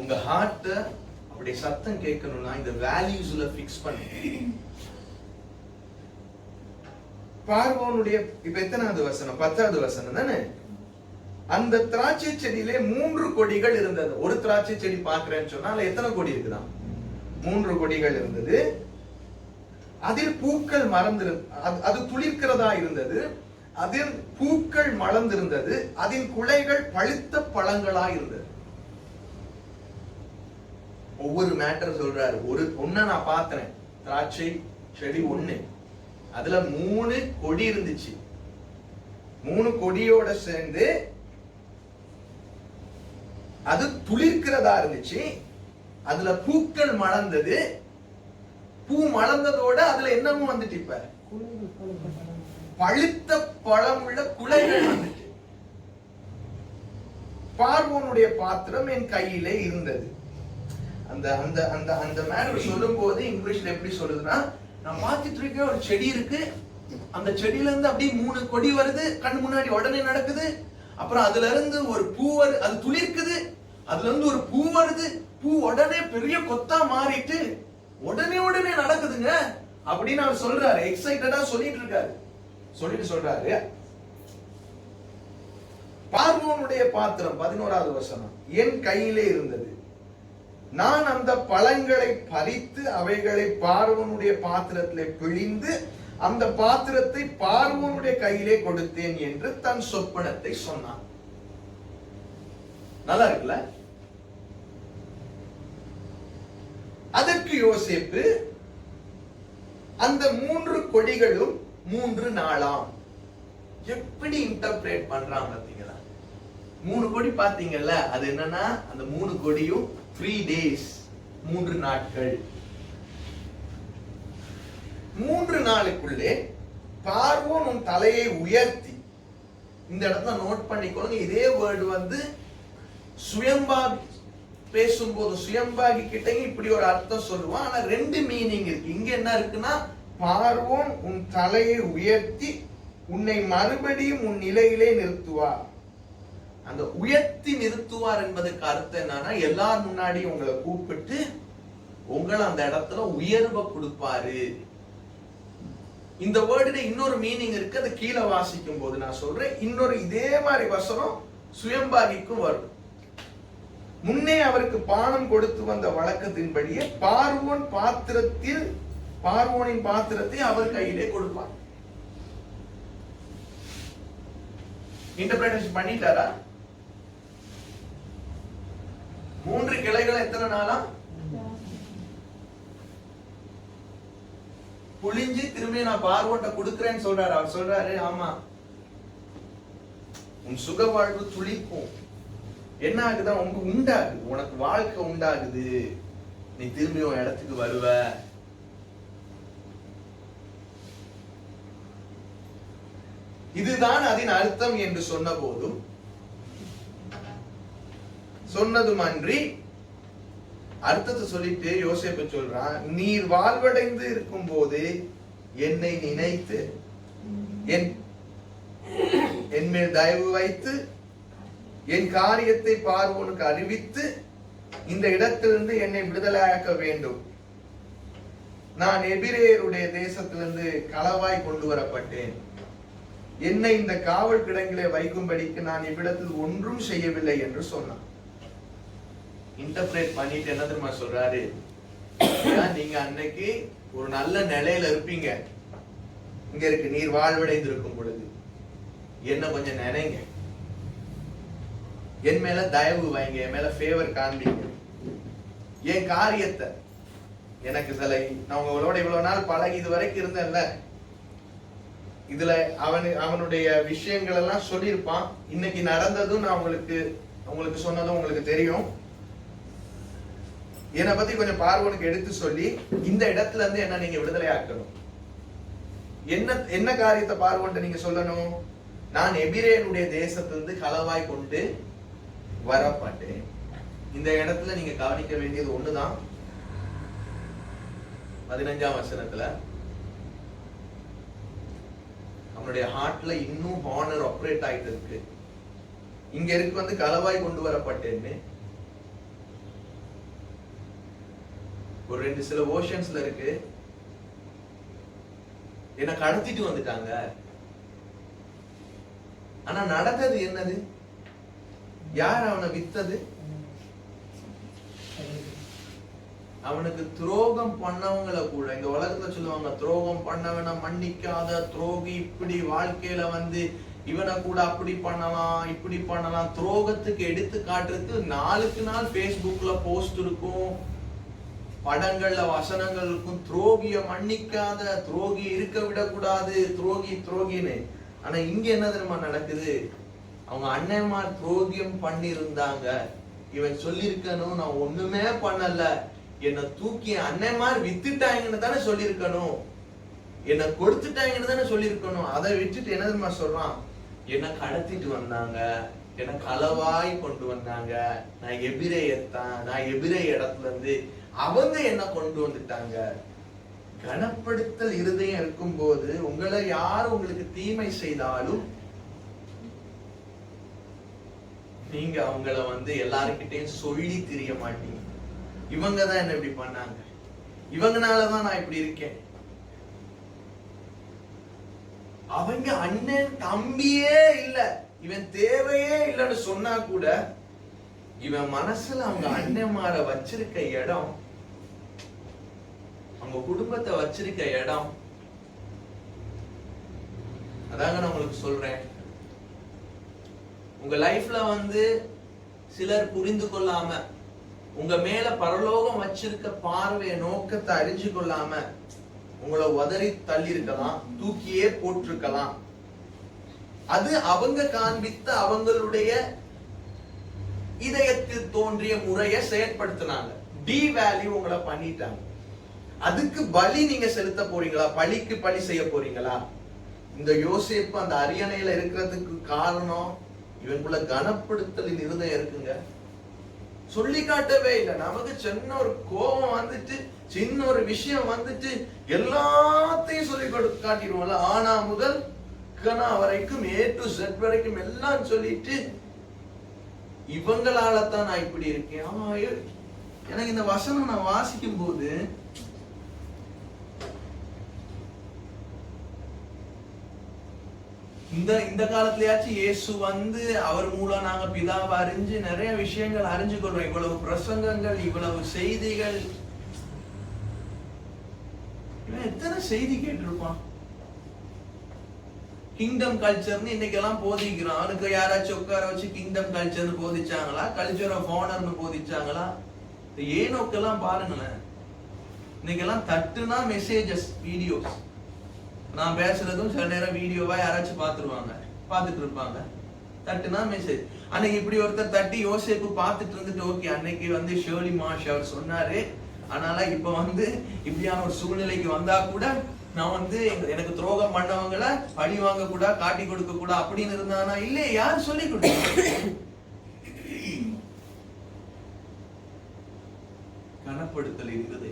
உங்க ஹார்ட்ட அப்படி சத்தம் கேட்கணும்னா இந்த வேல்யூஸ்ல பிக்ஸ் பண்ணி. பார்வோனுடைய இப்ப எத்தனாவது வசனம்? 10வது வசனம் தானே. அந்த திராட்சை செடியிலே 3 கொடிகள் இருந்தது. ஒரு திராட்சை செடி பாக்குறேன்னு சொன்னா எத்தனை கொடி இருக்குதான்? 3 கொடிகள் இருந்தது. அதில் பூக்கள் அது துளிர்க்கிறதா இருந்தது. அதில் பூக்கள் மலர்ந்திருந்தது. அதன் குலைகள் பழுத்த பழங்களா இருந்தது. ஒவ்வொரு மேட்டர் சொல்றாரு. ஒன்ன நான் பார்த்தேன், திராட்சை செடி 1, அதுல 3 கொடி இருந்துச்சு. 3 கொடியோட சேர்ந்து அது துளிர்க்கிறதா இருந்துச்சு. அதுல பூக்கள் மலர்ந்தது. பூ மலர்ந்ததோட அதுல என்னமும் வந்துட்டு, இப்ப பழுத்த பழம் உள்ள குலைகள் வந்துச்சு. பார்வோனுடைய பாத்திரம் என் கையிலே இருந்தது. அந்த அந்த அந்த அந்த மேட்டர் சொல்லும் போது இங்கிலீஷ்ல எப்படி சொல்லுதுன்னா, நான் பார்த்துட்டு இருக்கேன் ஒரு செடி இருக்கு, அந்த செடியில இருந்து அப்படியே 3 கொடி வருது கண் முன்னாடி, உடனே நடக்குது. அப்புறம் அதுல இருந்து ஒரு பூ அது துளிர்க்குது, அதுல இருந்து ஒரு பூ வருது, பூ உடனே பெரிய கொத்தா மாறிட்டு உடனே நடக்குதுங்க அப்படின்னு அவர் சொல்றாரு. எக்ஸைட்டடா சொல்லிட்டு இருக்காரு. சொல்றாரு, பார்வோனுடைய பாத்திரம் 11வது வசனம் என் கையிலே இருந்தது. நான் அந்த பழங்களை பறித்து அவைகளை பார்வோனுடைய பாத்திரத்திலே பிழிந்து அந்த பாத்திரத்தை பார்வோனுடைய கையிலே கொடுத்தேன் என்று தன் சொப்பனத்தை சொன்னான். நல்லா இருக்குல்ல? அதற்கு யோசேப்பு, அந்த 3 கொடிகளும் 3 நாளாம். எப்படி இன்டர்பிரேட் பண்றாங்க பாத்தீங்களா? 3 கொடி பாத்தீங்கல்ல, அது என்னன்னா அந்த 3 கொடியும் 3 days, 3 நாட்கள். 3 நாளுக்குள்ளே பார்வோன் உன் தலையை உயர்த்தி, இந்த இடத்துல நோட் பண்ணிக்கொள்ளுங்க, இதே வேர்டு வந்து சுயம்பாகி பேசும்போது சுயம்பாகி கிட்ட இப்படி ஒரு அர்த்தம் சொல்லுவான். ஆனா 2 மீனிங் இருக்கு. இங்க என்ன இருக்குன்னா, பார்வோன் உன் தலையை உயர்த்தி உன்னை மறுபடியும் உன் நிலையிலே நிறுத்துவார். அந்த உயர்த்தி நிறுத்துவார் என்பதற்கு அர்த்தம் என்னன்னா, எல்லார் முன்னாடி உங்களை கூப்பிட்டு உங்களை அந்த இடத்துல உயர்வை கொடுப்பாரு. இந்த வேர்டுல இன்னொரு மீனிங் இருக்கு, அது கீழே வாசிக்கும் போது நான் சொல்றேன். இன்னொரு இதே மாதிரி வசனம் சுயம்பாகிக்கும் வரும். முன்னே அவருக்கு பானம் கொடுத்து வந்த வழக்கத்தின்படியே பார்வோனின் பாத்திரத்தை அவர் கையிலே கொடுப்பார். இன்டர்பிரேஷன் பண்ணிட்டாரா? 3 கிளைகள் எத்தனை நாளா புளிஞ்சு திரும்பி நான் பார்வோட்ட கொடுக்கிறேன்னு சொல்றாரு. அவர் சொல்றாரு, ஆமா உன் சுக வாழ்வு துளிக்கும். என்ன ஆகுதா? உண்டாகுது, உனக்கு வாழ்க்கை உண்டாகுது, நீ திரும்பி உன் இடத்துக்கு வருவ. இதுதான் அதன் அர்த்தம் என்று சொன்ன போதும் சொன்னதும் அன்றி அர்த்தத்தை சொல்லிட்டு யோசேப்பு சொல்றான், நீர் வாழ்வடைந்து இருக்கும் போது என்னை நினைத்து என் மேல் தயவு வைத்து என் காரியத்தை பார்வோனுக்கு அறிவித்து இந்த இடத்திலிருந்து என்னை விடுதலையாக்க வேண்டும். நான் எபிரேயருடைய தேசத்திலிருந்து களவாய் கொண்டு வரப்பட்டேன். என்னை இந்த காவல் கிடங்கிலே வைக்கும்படிக்கு நான் இவ்விடத்தில் ஒன்றும் செய்யவில்லை என்று சொன்னான். இன்டர்பிரேட் பண்ணிட்டு என்ன தெரியுமா சொல்றாரு? நீங்க அன்னைக்கு ஒரு நல்ல நிலையில இருப்பீங்க. இங்க இருக்கு, நீர் வாழ்வடைந்து இருக்கும் பொழுது என்ன கொஞ்சம் நினைங்க, என் மேல தயவு வைங்க, என் மேல ஃபேவர் காண்பீங்க, என் காரியத்தை எனக்கு சில நான் உங்களோட இவ்வளவு நாள் பழகி இது வரைக்கும் இருந்தேன்ல, இதுல அவனுடைய விஷயங்கள் எல்லாம் சொல்லியிருப்பான். இன்னைக்கு நடந்ததும் நான் உங்களுக்கு சொன்னதும் உங்களுக்கு தெரியும். என்னை பத்தி கொஞ்சம் பார்வோனுக்கு எடுத்து சொல்லி இந்த இடத்துல இருந்து என்ன நீங்க விடுதலை ஆக்கணும். என்ன காரியத்தை பார்வோன்ட்டு நீங்க சொல்லணும்? நான் எபிரேயருடைய தேசத்திலிருந்து களவாய் கொண்டு வரப்பட்டேன். இந்த இடத்துல நீங்க கவனிக்க வேண்டியது ஒண்ணுதான். 15ஆம் வசனத்துல அவனுடைய ஹார்ட்ல இன்னும் ஹானர் ஆபரேட் ஆயிட்டு இருக்கு. இங்க இருக்கு வந்து களவாய் கொண்டு வரப்பட்டேன்னு ஒரு 2 சில ஓஷன்ஸ்ல இருக்கு, என்ன கடத்திட்டு வந்துட்டாங்க. ஆனா நடந்தது என்னது? யார் அவனை வித்தது? அவனுக்கு துரோகம் பண்ணவங்களை கூட இந்த உலகத்துல சொல்லுவாங்க, துரோகம் பண்ணவன மன்னிக்காத துரோகி. இப்படி வாழ்க்கையில வந்து இவனை கூட அப்படி பண்ணலாம் இப்படி பண்ணலாம். துரோகத்துக்கு எடுத்து காட்டுறதுக்கு நாளுக்கு நாள் Facebookல போஸ்ட் இருக்கும், படங்கள்ல வசனங்கள் இருக்கும். துரோகிய மன்னிக்காத, துரோகி இருக்க விடக்கூடாது, துரோகி துரோகின்னு. ஆனா இங்க என்ன தெரியுமா நடக்குது? அவங்க அண்ணன்மார் துரோகியம் பண்ணிருந்தாங்க. இவன் சொல்லிருக்கணும், நான் ஒண்ணுமே பண்ணல, என்ன தூக்கி அண்ணன்மார் வித்துட்டாங்கன்னு தானே சொல்லிருக்கணும், என்ன கொடுத்துட்டாங்கன்னு தானே சொல்லிருக்கணும். அதை விட்டுட்டு என்ன தெரியுமா சொல்றான்? என்ன கடத்திட்டு வந்தாங்க, என்ன களவாய் கொண்டு வந்தாங்க. நான் எபிரேயத்தான், நான் எபிரேய இடத்துல இருந்து அவங்க என்ன கொண்டு வந்துட்டாங்க. கனப்படுத்தல் இருதயம் இருக்கும் போது உங்களை யார் உங்களுக்கு தீமை செய்தாலும் நீங்க அவங்கள எல்லாருக்கிட்டையும் சொல்லி தெரிய மாட்டீங்க. இவங்கதான் என்ன இப்படி பண்ணாங்க, இவங்கனாலதான் நான் இப்படி இருக்கேன். அவங்க அண்ணன் தம்பியே இல்ல, இவன் தேவையே இல்லைன்னு சொன்னா கூட இவன் மனசுல அவங்க அண்ணன்மார வச்சிருக்க இடம், அவங்க குடும்பத்தை வச்சிருக்க இடம். அதாங்க நான் உங்களுக்கு சொல்றேன். உங்க லைஃப்ல சிலர் புரிந்து கொள்ளாம, உங்க மேல பரலோகம் வச்சிருக்க பார்வைய நோக்கத்தை அறிஞ்சு கொள்ளாம உங்களை உதறி தள்ளி இருக்கலாம், தூக்கியே போட்டிருக்கலாம். அது அவங்க காண்பித்த அவங்களுடைய இதயத்தில் தோன்றிய முறையை செயற்படுத்தினாங்க. டி வேல்யூ உங்களை பண்ணிட்டாங்க. அதுக்கு பலி நீங்க செலுத்த போறீங்களா? பலிக்கு பலி செய்ய போறீங்களா? இந்த யோசேப்பு அந்த அரியணையில இருக்கிறதுக்கு காரணம் இவனுக்குள்ள கனப்படுத்தலின் இருதயம் இருக்குங்க. சொல்லி காட்டவே இல்லை. நமக்கு சின்ன ஒரு கோபம் சின்ன ஒரு விஷயம் எல்லாத்தையும் சொல்லி காட்டிடுவோம்ல. ஆனா முதல் கனா வரைக்கும் A to Z வரைக்கும் எல்லாம் சொல்லிட்டு இவங்களால தான் நான் இப்படி இருக்கேன். எனக்கு இந்த வசனம் நான் வாசிக்கும் போது இந்த காலத்திலயாச்சும் இயேசு அவர் மூலம் நாங்க பிதாவை அறிஞ்சு நிறைய விஷயங்கள் அறிஞ்சு கொள்றோம். இவ்வளவு பிரசங்கங்கள், இவ்வளவு செய்திகள், எத்தனை செய்தி கேட்டிருப்பான். கிங்டம் கல்ச்சர்னு இன்னைக்கெல்லாம் போதிக்கிறான். அவனுக்கு யாராச்சும் உட்கார வச்சு கிங்டம் கல்ச்சர்னு போதிச்சாங்களா, கல்ச்சர் ஆஃப் ஆனர்னு போதிச்சாங்களா? ஏனோக்கெல்லாம் பாருங்களேன். இன்னைக்கெல்லாம் தட்டுனா மெசேஜஸ், வீடியோஸ். நான் பேசுறதும் சில நேரம் வீடியோவா யாராச்சும் பார்த்துட்டு இருப்பாங்க. தட்டுனா மெசேஜ். அன்னைக்கு இப்படி ஒருத்தர் தட்டி யோசேப்பு பார்த்துட்டு இருந்துட்டு, ஓகே அன்னைக்கு ஷேர்லி மாஷ் அவர் சொன்னாரு, அதனால இப்ப இப்படியான ஒரு சூழ்நிலைக்கு வந்தா கூட நான் எனக்கு துரோகம் பண்ணவங்கள பழி வாங்க கூட, காட்டி கொடுக்க கூட அப்படின்னு இருந்தானா? இல்ல, யார் சொல்லி கொடுக்க? கனப்படுத்தல் இருந்தது.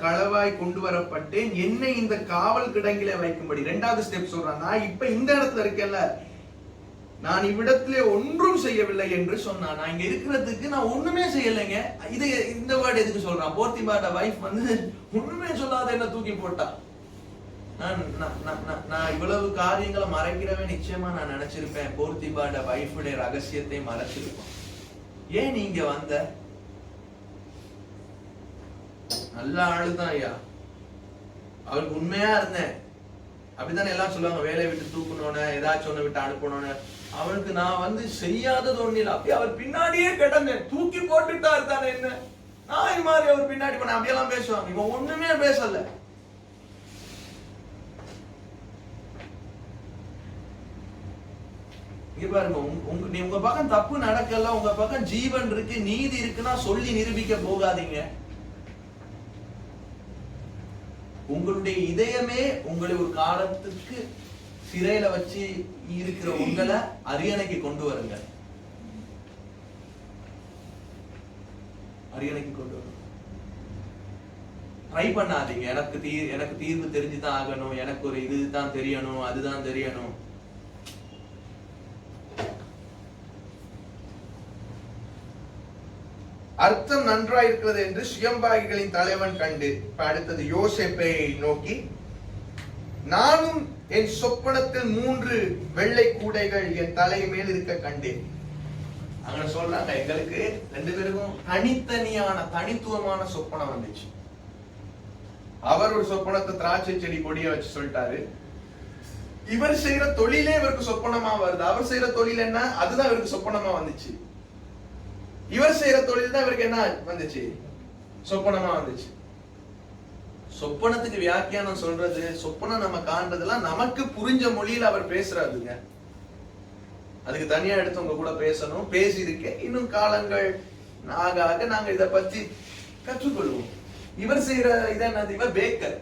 களவாய் கொண்டு வரப்பட்டேன், என்னை இந்த காவல் கிடங்கில வைக்கும்படி. இரண்டாவது ஸ்டெப் சொல்றான். நான் இப்ப இந்த இடத்துல இருக்கேன்ல, நான் இவ்விடத்திலே ஒன்றும் செய்யவில்லை என்று சொன்னான். நான் இங்க இருக்கிறதுக்கு நான் ஒண்ணுமே செய்யலைங்க. இது இந்த வேர்டு எதுக்கு சொல்றான்? போர்த்திபாட வைஃப் ஒண்ணுமே சொல்லாத என்ன தூக்கி போட்டா. நான் இவ்வளவு காரியங்களை மறைக்கிறவன் நிச்சயமா நான் நினைச்சிருப்பேன். போர்த்திபாட வைஃபுடைய ரகசியத்தை மறைச்சிருப்பேன். ஏன் நீங்க வந்த? நல்ல ஆளுதான் ஐயா, அவருக்கு உண்மையா இருந்தேன். அப்படித்தானே எல்லாம் சொல்லுவாங்க, வேலையை விட்டு தூக்கணும்னு, ஏதாச்சும் ஒண்ணு விட்டு அனுப்பணும்னு. அவனுக்கு நான் செய்யாதது ஒண்ணு இல்லை. அப்படியே அவர் பின்னாடியே கிடந்தேன், தூக்கி போட்டுட்டாரு தானே என்ன. நான் இது மாதிரி அவர் பின்னாடி பண்ண அப்படியெல்லாம் பேசுவாங்க. இவன் ஒண்ணுமே பேசல. இங்க பாருங்க, உங்க பக்கம் தப்பு நடக்கல, உங்க பக்கம் ஜீவன் இருக்கு, நீதி இருக்குன்னா சொல்லி நிரூபிக்க போகாதீங்க. உங்களுடைய இதயமே உங்களை ஒரு காலத்துக்கு சிறையில வச்சு இருக்கிற உங்களை அரியணைக்கு கொண்டு வருங்க. அரியணைக்கு கொண்டு வரும். ட்ரை பண்ணாதீங்க. எனக்கு தீர்வு தெரிஞ்சுதான் ஆகணும், எனக்கு ஒரு இதுதான் தெரியணும், அதுதான் தெரியணும். அர்த்தம் நன்றாயிருக்கிறது என்று சுயம்பாகிகளின் தலைவன் கண்டு, அடுத்தது யோசேப்பை நோக்கி, நானும் என் சொப்பனத்தில் 3 வெள்ளை கூடைகள் என் தலை மேல் இருக்க கண்டேன். அங்க சொல்றாங்க, எங்களுக்கு 2 பேருக்கும் தனித்துவமான சொப்பனம் வந்துச்சு. அவர் ஒரு சொப்பனத்தை திராட்சை செடி கொடிய வச்சு சொல்லிட்டாரு. இவர் செய்யற தொழிலே இவருக்கு சொப்பனமா வருது. அவர் செய்யற தொழில் என்ன, அதுதான் இவருக்கு சொப்பனமா வந்துச்சு. இவர் செய்யற தொழில் தான் இவருக்கு என்ன வந்துச்சு, சொப்பனமா வந்துச்சு. சொப்பனத்துக்கு வியாக்கியானம் சொல்றது, சொப்பனம் நம்ம காண்றதெல்லாம் நமக்கு புரிஞ்ச மொழியில அவர் பேசுறாருங்க. அதுக்கு தனியா எடுத்து உங்க கூட பேசணும், பேசியிருக்கேன். இன்னும் காலங்கள் ஆக ஆக நாங்க இதை பத்தி கற்றுக்கொள்வோம். இவர் செய்யற இது என்னது, இவர் பேக்கர்,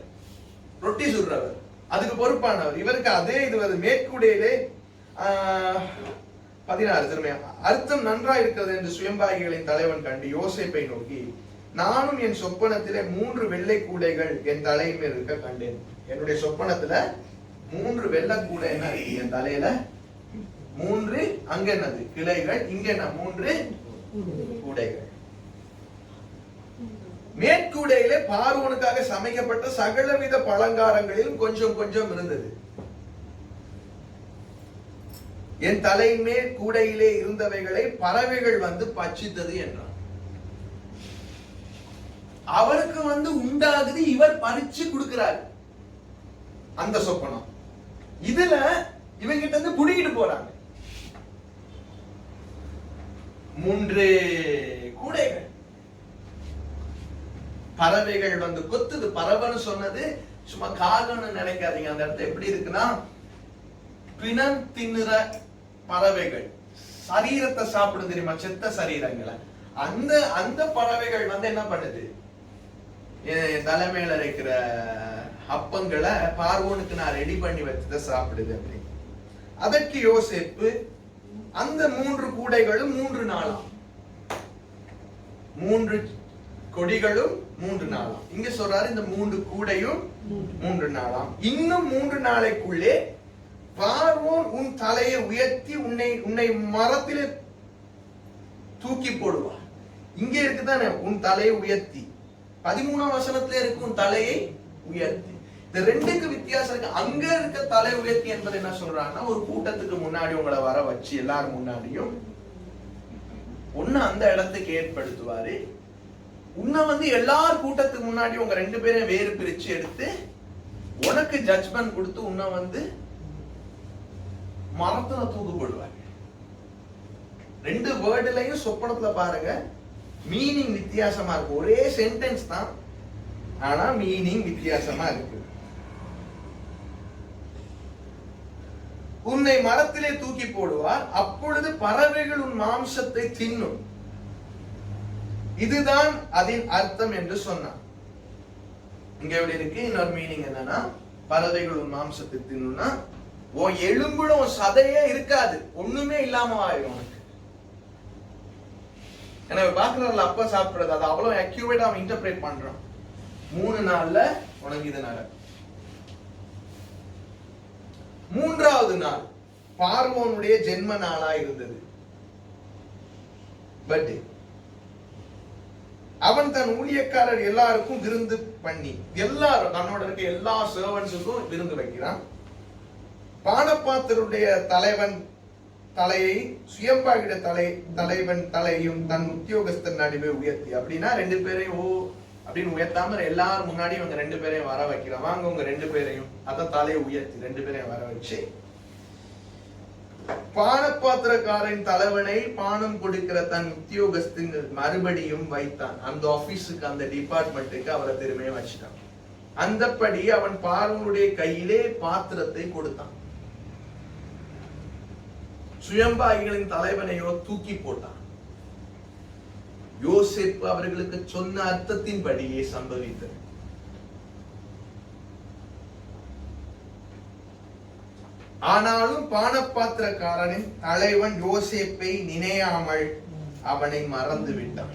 ரொட்டி சுடுறவர், அதுக்கு பொறுப்பானவர். இவருக்கு அதே இது மேற்கூடையிலே 16 திரும்பியா. அர்த்தம் நன்றா இருக்கிறது என்று சுயம்பாகிகளின் தலைவன் கண்டு யோசேப்பை நோக்கி, நானும் என் சொப்பனத்திலே 3 வெள்ளை கூடைகள் என் தலையின் மேல் இருக்க கண்டேன். என்னுடைய சொப்பனத்துல 3 வெள்ளை கூடை என்ன இருக்கு என் தலையில, 3 அங்க என்னது கிளைகள், இங்க என்ன 3 கூடைகள். மேற்கூடையிலே பார்வோனுக்காக சமைக்கப்பட்ட சகலவித பலங்காரங்களிலும் கொஞ்சம் கொஞ்சம் இருந்தது. என் தலையின் மேல் கூடையிலே இருந்தவைகளை பறவைகள் வந்து பட்சித்தது என்றார். அவருக்கு உண்டாகுது, இவர் பறிச்சு கொடுக்கிறார் அந்த சொப்பனம். இதுல இவங்கிட்ட இருந்து புடிக்கிட்டு போறாங்க 3 கூடைகள். பறவைகள் கொத்துது. பறவைன்னு சொன்னது சும்மா காகன்னு நினைக்காதீங்க. அந்த இடத்துல எப்படி இருக்குன்னா, பிணம் தின்னுற பறவைகள், சரீரத்தை சாப்பிடும் தெரியுமா, செத்த சரீரங்களை. அந்த அந்த பறவைகள் என்ன பண்ணுது, தலைமையில இருக்கிற அப்பங்களை பார்வோனுக்கு நான் ரெடி பண்ணி வச்சத சாப்பிடுது அப்படி. அதற்கு யோசேப்பு, அந்த 3 கூடைகளும் 3 நாளாம், 3 கொடிகளும் 3 நாளாம். இங்க சொல்றாரு இந்த 3 கூடையும் 3 நாளாம். இன்னும் 3 நாளைக்குள்ளே பார்வோன் உன் தலையை உயர்த்தி உன்னை மரத்திலே தூக்கி போடுவார். இங்க இருக்குதானே உன் தலையை உயர்த்தி, 13ஆம் வசனத்திலே இருக்கு உன் தலையை உயர்த்தி. இந்த 2க்கு வித்தியாசம் இருக்கு. அங்க இருக்க தலை உயர்த்தி என்பது என்ன சொல்றாங்கன்னா, ஒரு கூட்டத்துக்கு முன்னாடி உங்களை வர வச்சு எல்லாரும் முன்னாடியும் உன்னை அந்த இடத்துக்கு ஏற்படுத்துவாரு. உன்னை எல்லார் கூட்டத்துக்கு முன்னாடி உங்க 2 பேரையும் வேறு பிரிச்சு எடுத்து உனக்கு ஜட்ஜ்மெண்ட் கொடுத்து உன்னை மரத்துல தூக்கு போடுவாங்க. 2 வேர்டுலயும் சொப்பனத்துல பாருங்க மீனிங் வித்தியாசமா இருக்கு. ஒரே சென்டென்ஸ் தான், ஆனா மீனிங் வித்தியாசமா இருக்கு. உன்னை மரத்திலே தூக்கி போடுவார், அப்பொழுது பறவைகள் உன் மாம்சத்தை தின்னும். இதுதான் அதன் அர்த்தம் என்று சொன்னான். இங்க எப்படி இருக்கு, இன்னொரு மீனிங் என்னன்னா, பறவைகள் உன் மாம்சத்தை தின்னும்னா உன் எலும்புல உன் சதையே இருக்காது, ஒண்ணுமே இல்லாம ஆயிடும் உனக்கு. ஏன்னா பாக்குறதுல அப்ப சாப்பிடுறது, அது அவ்வளவு அக்யூரேட்டா அவன் இன்டர்பிரேட் பண்றான். 3 நாள்ல உனக்கு இது நடக்கும். 3வது நாள் பார்வோனுடைய ஜென்ம நாளா இருந்தது, பர்த்டே. அவன் தன் ஊழியக்காரர் எல்லாருக்கும் விருந்து பண்ணி, எல்லாரும் தன்னோட இருக்க எல்லா சர்வன்ஸுக்கும் விருந்து வைக்கிறான். பானபாத்திரருடைய தலைவன் தலையை சுயம்பாகிட தலைவன் தலையும் தன் உத்தியோகஸ்தன் நடுவே உயர்த்தி. அப்படின்னா 2 பேரையும் ஓ அப்படின்னு உயர்த்தாம எல்லாரும் முன்னாடி இவங்க 2 பேரையும் வர வைக்கிறான். வாங்க உங்க 2 பேரையும், அதான் தலையை உயர்த்தி 2 பேரையும் வர வச்சு, பானபாத்திரக்காரன் தலைவனை பானம் கொடுக்கிற தன் உத்தியோகஸ்தின் மறுபடியும் வைத்தான். அந்த ஆபீஸுக்கு, அந்த டிபார்ட்மெண்ட்டுக்கு அவரை திரும்பியும் வச்சுட்டான். அந்தபடி அவன் பார்வனுடைய கையிலே பாத்திரத்தை கொடுத்தான். சுயம்பாகிகளின் தலைவனையோ தூக்கி போட்டான். யோசேப்பு அவர்களுக்கு சொன்ன அர்த்தத்தின்படியே சம்பவித்தது. ஆனாலும் பானபாத்திரக்காரனின் தலைவன் யோசேப்பை நினையாமல் அவனை மறந்து விட்டான்.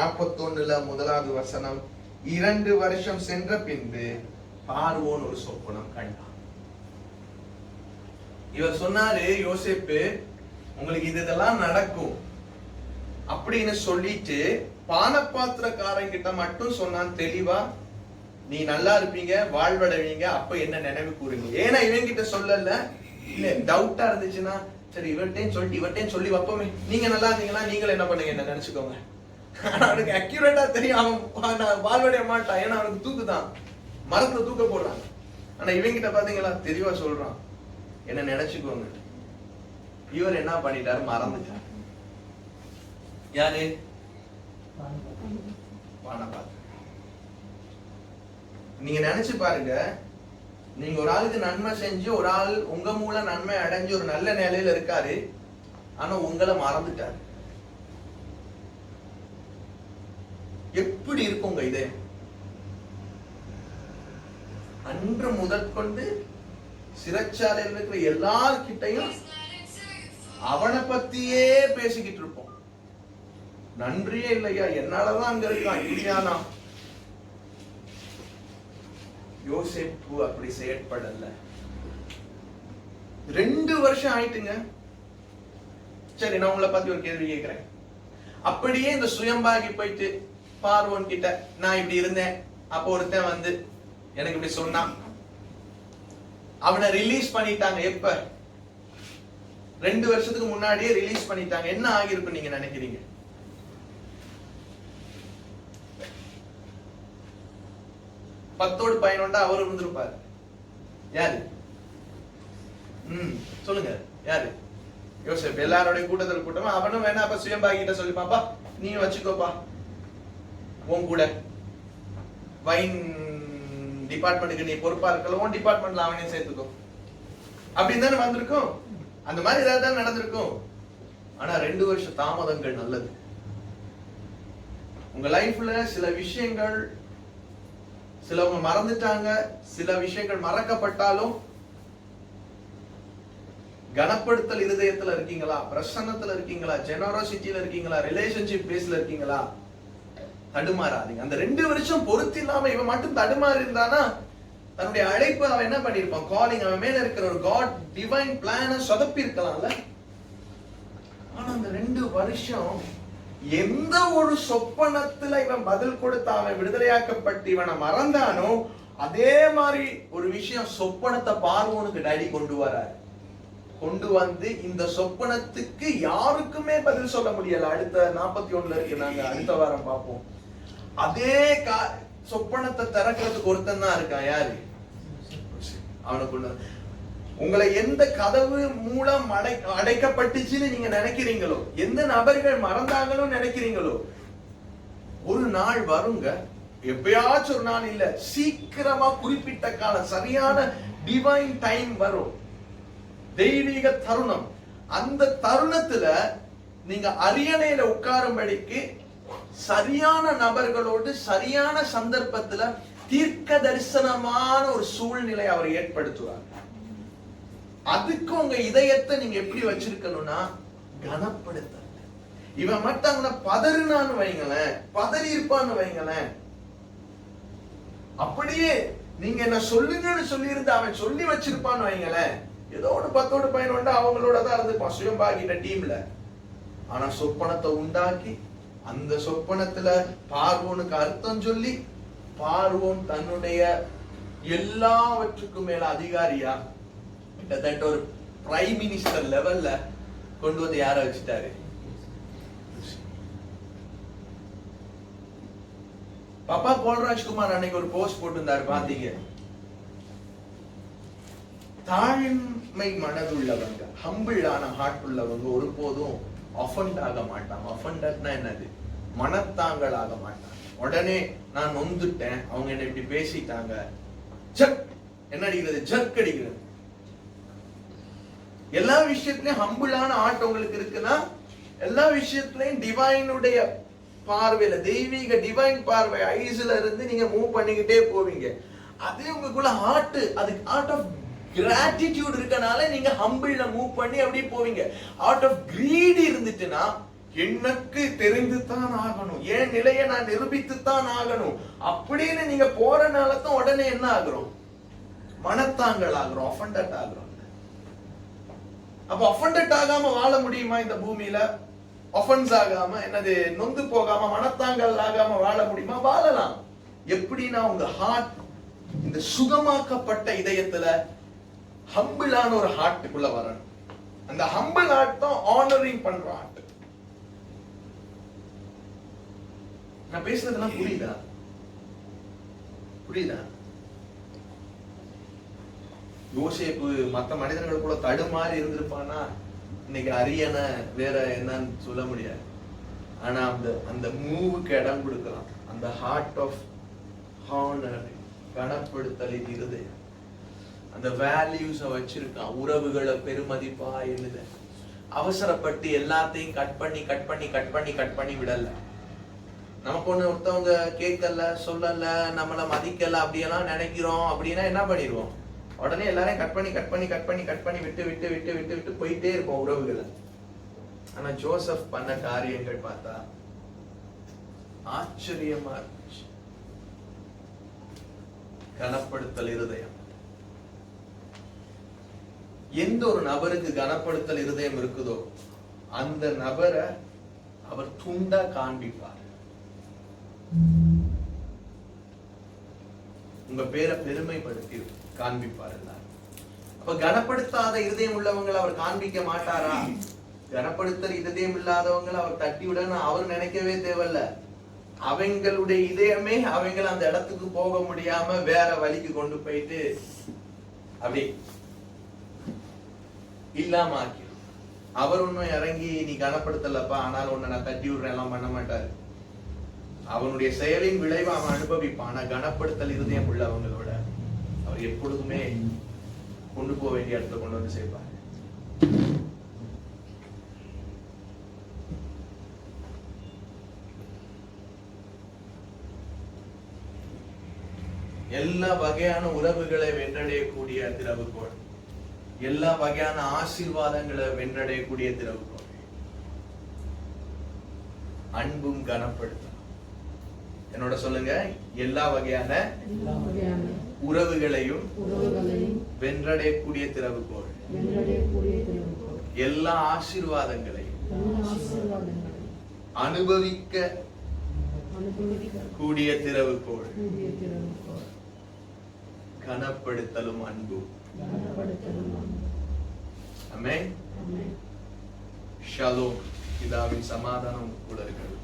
41 1வது வசனம். 2 வருஷம் சென்ற பின்பு பார்வோன் ஒரு சொப்பனம் கண்டான். இவர் சொன்னாரு, யோசேப்பு உங்களுக்கு இதெல்லாம் நடக்கும் அப்படின்னு சொல்லிட்டு பானபாத்திரக்காரன் கிட்ட மட்டும் சொன்னான் தெளிவா, நீ நல்லா இருப்பீங்க, வாழ்வடைவீங்க, அப்ப என்ன நினைவு கூறுங்க. ஏன்னா இவன் கிட்ட சொல்லல, இல்ல டவுட்டா இருந்துச்சுன்னா சரி இவர்கிட்டையும் சொல்லி வைப்போமே, நீங்க நல்லா இருந்தீங்கன்னா நீங்களும் என்ன பண்ணுங்க என்ன நினைச்சுக்கோங்க. ஆனா அவனுக்கு அக்யூரேட்டா தெரியும் அவன் வாழ்வடைய மாட்டான். ஏன்னா அவனுக்கு தூக்குதான், மரத்துல தூக்க போடுறாங்க. ஆனா இவங்கிட்ட பாத்தீங்களா தெளிவா சொல்றான், என்ன நினைச்சுக்கோங்க. இவர் என்ன பண்ணிட்டாரு, மறந்துட்டார். யாரு? நீங்க நினைச்சு பாருங்க, நீங்க ஒரு ஆளுக்கு நன்மை செஞ்சு ஒரு ஆள் உங்க மூலம் நன்மை அடைஞ்சு ஒரு நல்ல நிலையில இருக்காரு, ஆனா உங்களை மறந்துட்டாரு. எப்படி இருக்குங்க இது? அன்று முதற்கொண்டு சிறைச்சாலையில் இருக்கிற எல்லார்கிட்டையும் அவனை பத்தியே பேசிக்கிட்டு இருப்போம். நன்றியே இல்லையா, என்னாலதான் அங்க இருக்கான் இல்லையானா. யோசேப்பு அப்படி செயற்படல. 2 வருஷம் ஆயிட்டுங்க. சரி, நான் உங்களை பத்தி ஒரு கேள்வி கேட்கிறேன். அப்படியே இந்த சுயம்பாகி போயிட்டு பார்வோன் கிட்ட நான் இப்படி இருந்தேன், அப்போ ஒருத்தன் வந்து எனக்கு இப்படி சொன்னான், அவனை ரிலீஸ் பண்ணிட்டாங்க. எப்ப? 2 வருஷத்துக்கு முன்னாடியே ரிலீஸ் பண்ணிட்டாங்க. என்ன ஆகிருக்கும் நீங்க நினைக்கிறீங்க? பத்தோடு 11 அவர் இருந்திருப்பாரு. யாரு? சொல்லுங்க, யாரு? யோசேப்பு. எல்லாரோட கூட்டத்தில் கூட்டமா அவனும் வேணா அப்ப சுயம்பாகி கிட்ட சொல்லி, பாப்பா நீ வச்சுக்கோப்பா, உன் கூட வைன் டிபார்ட்மெண்ட்டுக்கு நீ பொறுப்பா இருக்கல, உன் டிபார்ட்மெண்ட்ல அவனையும் சேர்த்துக்கோ அப்படின்னு தானே வந்திருக்கும். அந்த மாதிரி ஏதாவது தான் நடந்திருக்கும். ஆனா 2 வருஷம் தாமதங்கள் நல்லது. உங்க லைஃப்ல சில விஷயங்கள் சிலவங்க மறந்துட்டாங்க, சில விஷயங்கள் மறக்கப்பட்டாலும் கனப்படுத்தல் இருதயத்துல இருக்கீங்களா, பிரசன்னத்துல இருக்கீங்களா, ஜெனரோசிட்டியில இருக்கீங்களா, ரிலேஷன்ஷிப் பேஸ்ல இருக்கீங்களா, தடுமாறாதீங்க. அந்த 2 வருஷம் பொறுத்து இல்லாம இவன் மட்டும் தடுமாறி இருந்தானா தன்னுடைய அழைப்பு அவன் என்ன பண்ணிருப்பான்? காலிங், அவன் மேல இருக்கிற ஒரு காட் டிவைன் பிளான சொதப்பி இருக்கலாம்ல. ஆனா அந்த 2 வருஷம் எந்த ஒரு சொப்பனத்துல இவன் பதில் கொடுத்த அவன் விடுதலையாக்கப்பட்டு இவனை மறந்தானோ அதே மாதிரி ஒரு விஷயம் சொப்பனத்தை பார்வோனுக்கு டாடி கொண்டு வராரு. கொண்டு வந்து இந்த சொப்பனத்துக்கு யாருக்குமே பதில் சொல்ல முடியல. அடுத்த 41 இருக்கு, நாங்க அடுத்த வாரம் பார்ப்போம். அதே சொப்பனத்தை திறக்கிறதுக்கு ஒருத்தன் தான் இருக்கான். யாரு? அவனுக்குள்ள உங்களை எந்த கதவு மூலம் அடைக்கப்பட்டுச்சுன்னு நீங்க நினைக்கிறீங்களோ, எந்த நபர்கள் மறந்தாங்களோ நினைக்கிறீங்களோ, ஒரு நாள் வருங்க, எப்பயாச்சும் ஒரு நாள் இல்ல, சீக்கிரமா குறிப்பிட்ட காலம், சரியான டிவைன் டைம் வரும், தெய்வீக தருணம். அந்த தருணத்துல நீங்க அரியணையில உட்காரும்படிக்கு சரியான நபர்களோடு சரியான சந்தர்ப்பத்துல தீர்க்க தரிசனமான ஒரு சூழ்நிலை அவர் ஏற்படுத்துவார். அதுக்கு உங்க இதயத்தை நீங்க எப்படி வச்சிருக்கணும்னா கனப்படுத்த. இவன் மட்டும் பதறினான்னு வைங்களேன், பதறி இருப்பான்னு வைங்களேன், அப்படியே நீங்க என்ன சொல்லுங்கன்னு சொல்லி இருந்து அவன் சொல்லி வச்சிருப்பான்னு வைங்களேன், ஏதோ ஒரு 10ஓடு 11 அவங்களோட தான் இருந்துப்பான் சுயம்பாகிட்ட டீம்ல. ஆனா சொப்பனத்தை உண்டாக்கி அந்த சொப்பனத்துல பார்வோனுக்கு அர்த்தம் சொல்லி பார்வோன் தன்னுடைய எல்லாவற்றுக்கும் மேல அதிகாரியா கிட்டத்தட்ட ஒரு பிரைம் மினிஸ்டர் லெவல்ல கொண்டு வந்து யார வச்சுட்டாரு? பாப்பா போல்ராஜ்குமார் அன்னைக்கு ஒரு போஸ்ட் போட்டிருந்தாரு, பாத்தீங்க? தாழ்மை மனதுள்ளவங்க, ஹம்பிளான ஹார்ட் உள்ளவங்க ஒருபோதும் அஃபண்ட் ஆக மாட்டாங்க. அஃபண்டர்னா என்னது? மனத்தாங்கள் ஆக மாட்டாங்க. உடனே நான் நொந்துட்டேன், அவங்க என்ன இப்படி பேசிட்டாங்க, ஜக் என்ன அடிக்கிறது, ஜக் அடிக்கிறது. எல்லா விஷயத்திலயும் ஹம்பிளான ஹார்ட் உங்களுக்கு இருக்குன்னா எல்லா விஷயத்திலையும் டிவைனுடைய பார்வையில, தெய்வீக டிவைன் பார்வை ஐஸ்ல இருந்து நீங்க மூவ் பண்ணிக்கிட்டே போவீங்க. அதே உங்களுக்குள்ள ஹார்ட், அதுக்கு ஹார்ட் ஆஃப் கிராட்டிடியூட் இருக்கனால நீங்க ஹம்பிள்ல மூவ் பண்ணி அப்படியே போவீங்க. அவுட் ஆஃப் கிரீட் இருந்துட்டுனா எனக்கு தெரிந்து தான் ஆகணும், என் நிலையை நான் நிரூபித்து தான் ஆகணும் அப்படின்னு நீங்க போறனால தான் உடனே என்ன ஆகுறோம்? மனத்தாங்கள் ஆகுறோம், அஃபண்டட் ஆகுறோம். அப்ப அஃபண்டட் ஆகாம வாழ முடியுமா இந்த பூமியில? அஃபன்ஸ் ஆகாம, என்னது, நொந்து போகாம, மனத்தாங்கள் ஆகாம வாழ முடியுமா? வாழலாம். எப்படின்னா உங்க ஹார்ட் இந்த சுகமாக்கப்பட்ட இதயத்துல ஹம்பிளான ஒரு ஹார்ட்டுக்குள்ள வரணும். அந்த ஹம்பிள் ஹார்ட் தான் ஆனரிங் பண்ற ஹார்ட். நான் பேசுறதெல்லாம் புரியுதா? புரியுதா? யோசேப்பு மற்ற மனிதர்கள் கூட தடுமாறி இருந்திருப்பானா இன்னைக்கு அரியணை வேற என்னன்னு சொல்ல முடியாது. ஆனா அந்த மூவுக்கு இடம் கொடுக்கலாம். அந்த ஹார்ட் ஆஃப் ஹானர், கனப்படுத்தல் இருதயம், அந்த வேல்யூஸ வச்சிருக்கான். உறவுகளை பெருமதிப்பா எழுத, அவசரப்பட்டு எல்லாத்தையும் கட் பண்ணி விடல. நமக்கு ஒண்ணு ஒருத்தவங்க கேட்கல, சொல்லல, நம்மள மதிக்கல அப்படியெல்லாம் நினைக்கிறோம் அப்படின்னா என்ன பண்ணிடுவோம்? உடனே எல்லாரையும் கட் பண்ணி விட்டு போயிட்டே இருப்போம் உறவுகளை. ஆனா ஜோசப் பண்ண காரியங்கள் பார்த்தா ஆச்சரியமா இருந்துச்சு. கனப்படுத்தல் இருதயம். எந்த ஒரு நபருக்கு கனப்படுத்தல் இருதயம் இருக்குதோ அந்த நபரை அவர் துண்டா காண்பிப்பார். உங்க பேரை பெருமைப்படுத்தி காண்பிப்பார். அப்ப கனப்படுத்தாத இருதயம் உள்ளவங்களை அவர் காண்பிக்க மாட்டாரா? கனப்படுத்தல் இதயம் இல்லாதவங்களை அவர் தட்டி விட அவர் நினைக்கவே தேவையில்ல. அவங்களுடைய இதயமே அவங்களை அந்த இடத்துக்கு போக முடியாம வேற வழிக்கு கொண்டு போயிட்டு அப்படி இல்லாம ஆக்கிடும். அவர் ஒன்னும் இறங்கி நீ கனப்படுத்தலப்பா, ஆனால் உன்னை நான் தட்டி விடுறேன் எல்லாம் பண்ண மாட்டாரு. அவனுடைய செயலின் விளைவு அவன் அனுபவிப்பான். ஆனா கனப்படுத்தல் இருதயம் உள்ளவங்களோட அவர் எப்பொழுதுமே கொண்டு போக வேண்டிய இடத்துல கொண்டு வந்து சேர்ப்பார். எல்லா வகையான உறவுகளை வென்றடையக்கூடிய திறவுகோள், எல்லா வகையான ஆசீர்வாதங்களை வென்றடையக்கூடிய திறவுகோள் அன்பும் கனப்படுத்தல். என்னோட சொல்லுங்க, எல்லா வகையான உறவுகளையும் வென்றடையக்கூடிய திறவுகோள், எல்லா ஆசீர்வாதங்களையும் அனுபவிக்க கூடிய திறவுகோள் கனப்படுத்தலும் அன்பும். ஆமென். ஷலோம். பிதாவின் சமாதானம் கூட இருக்கிறது.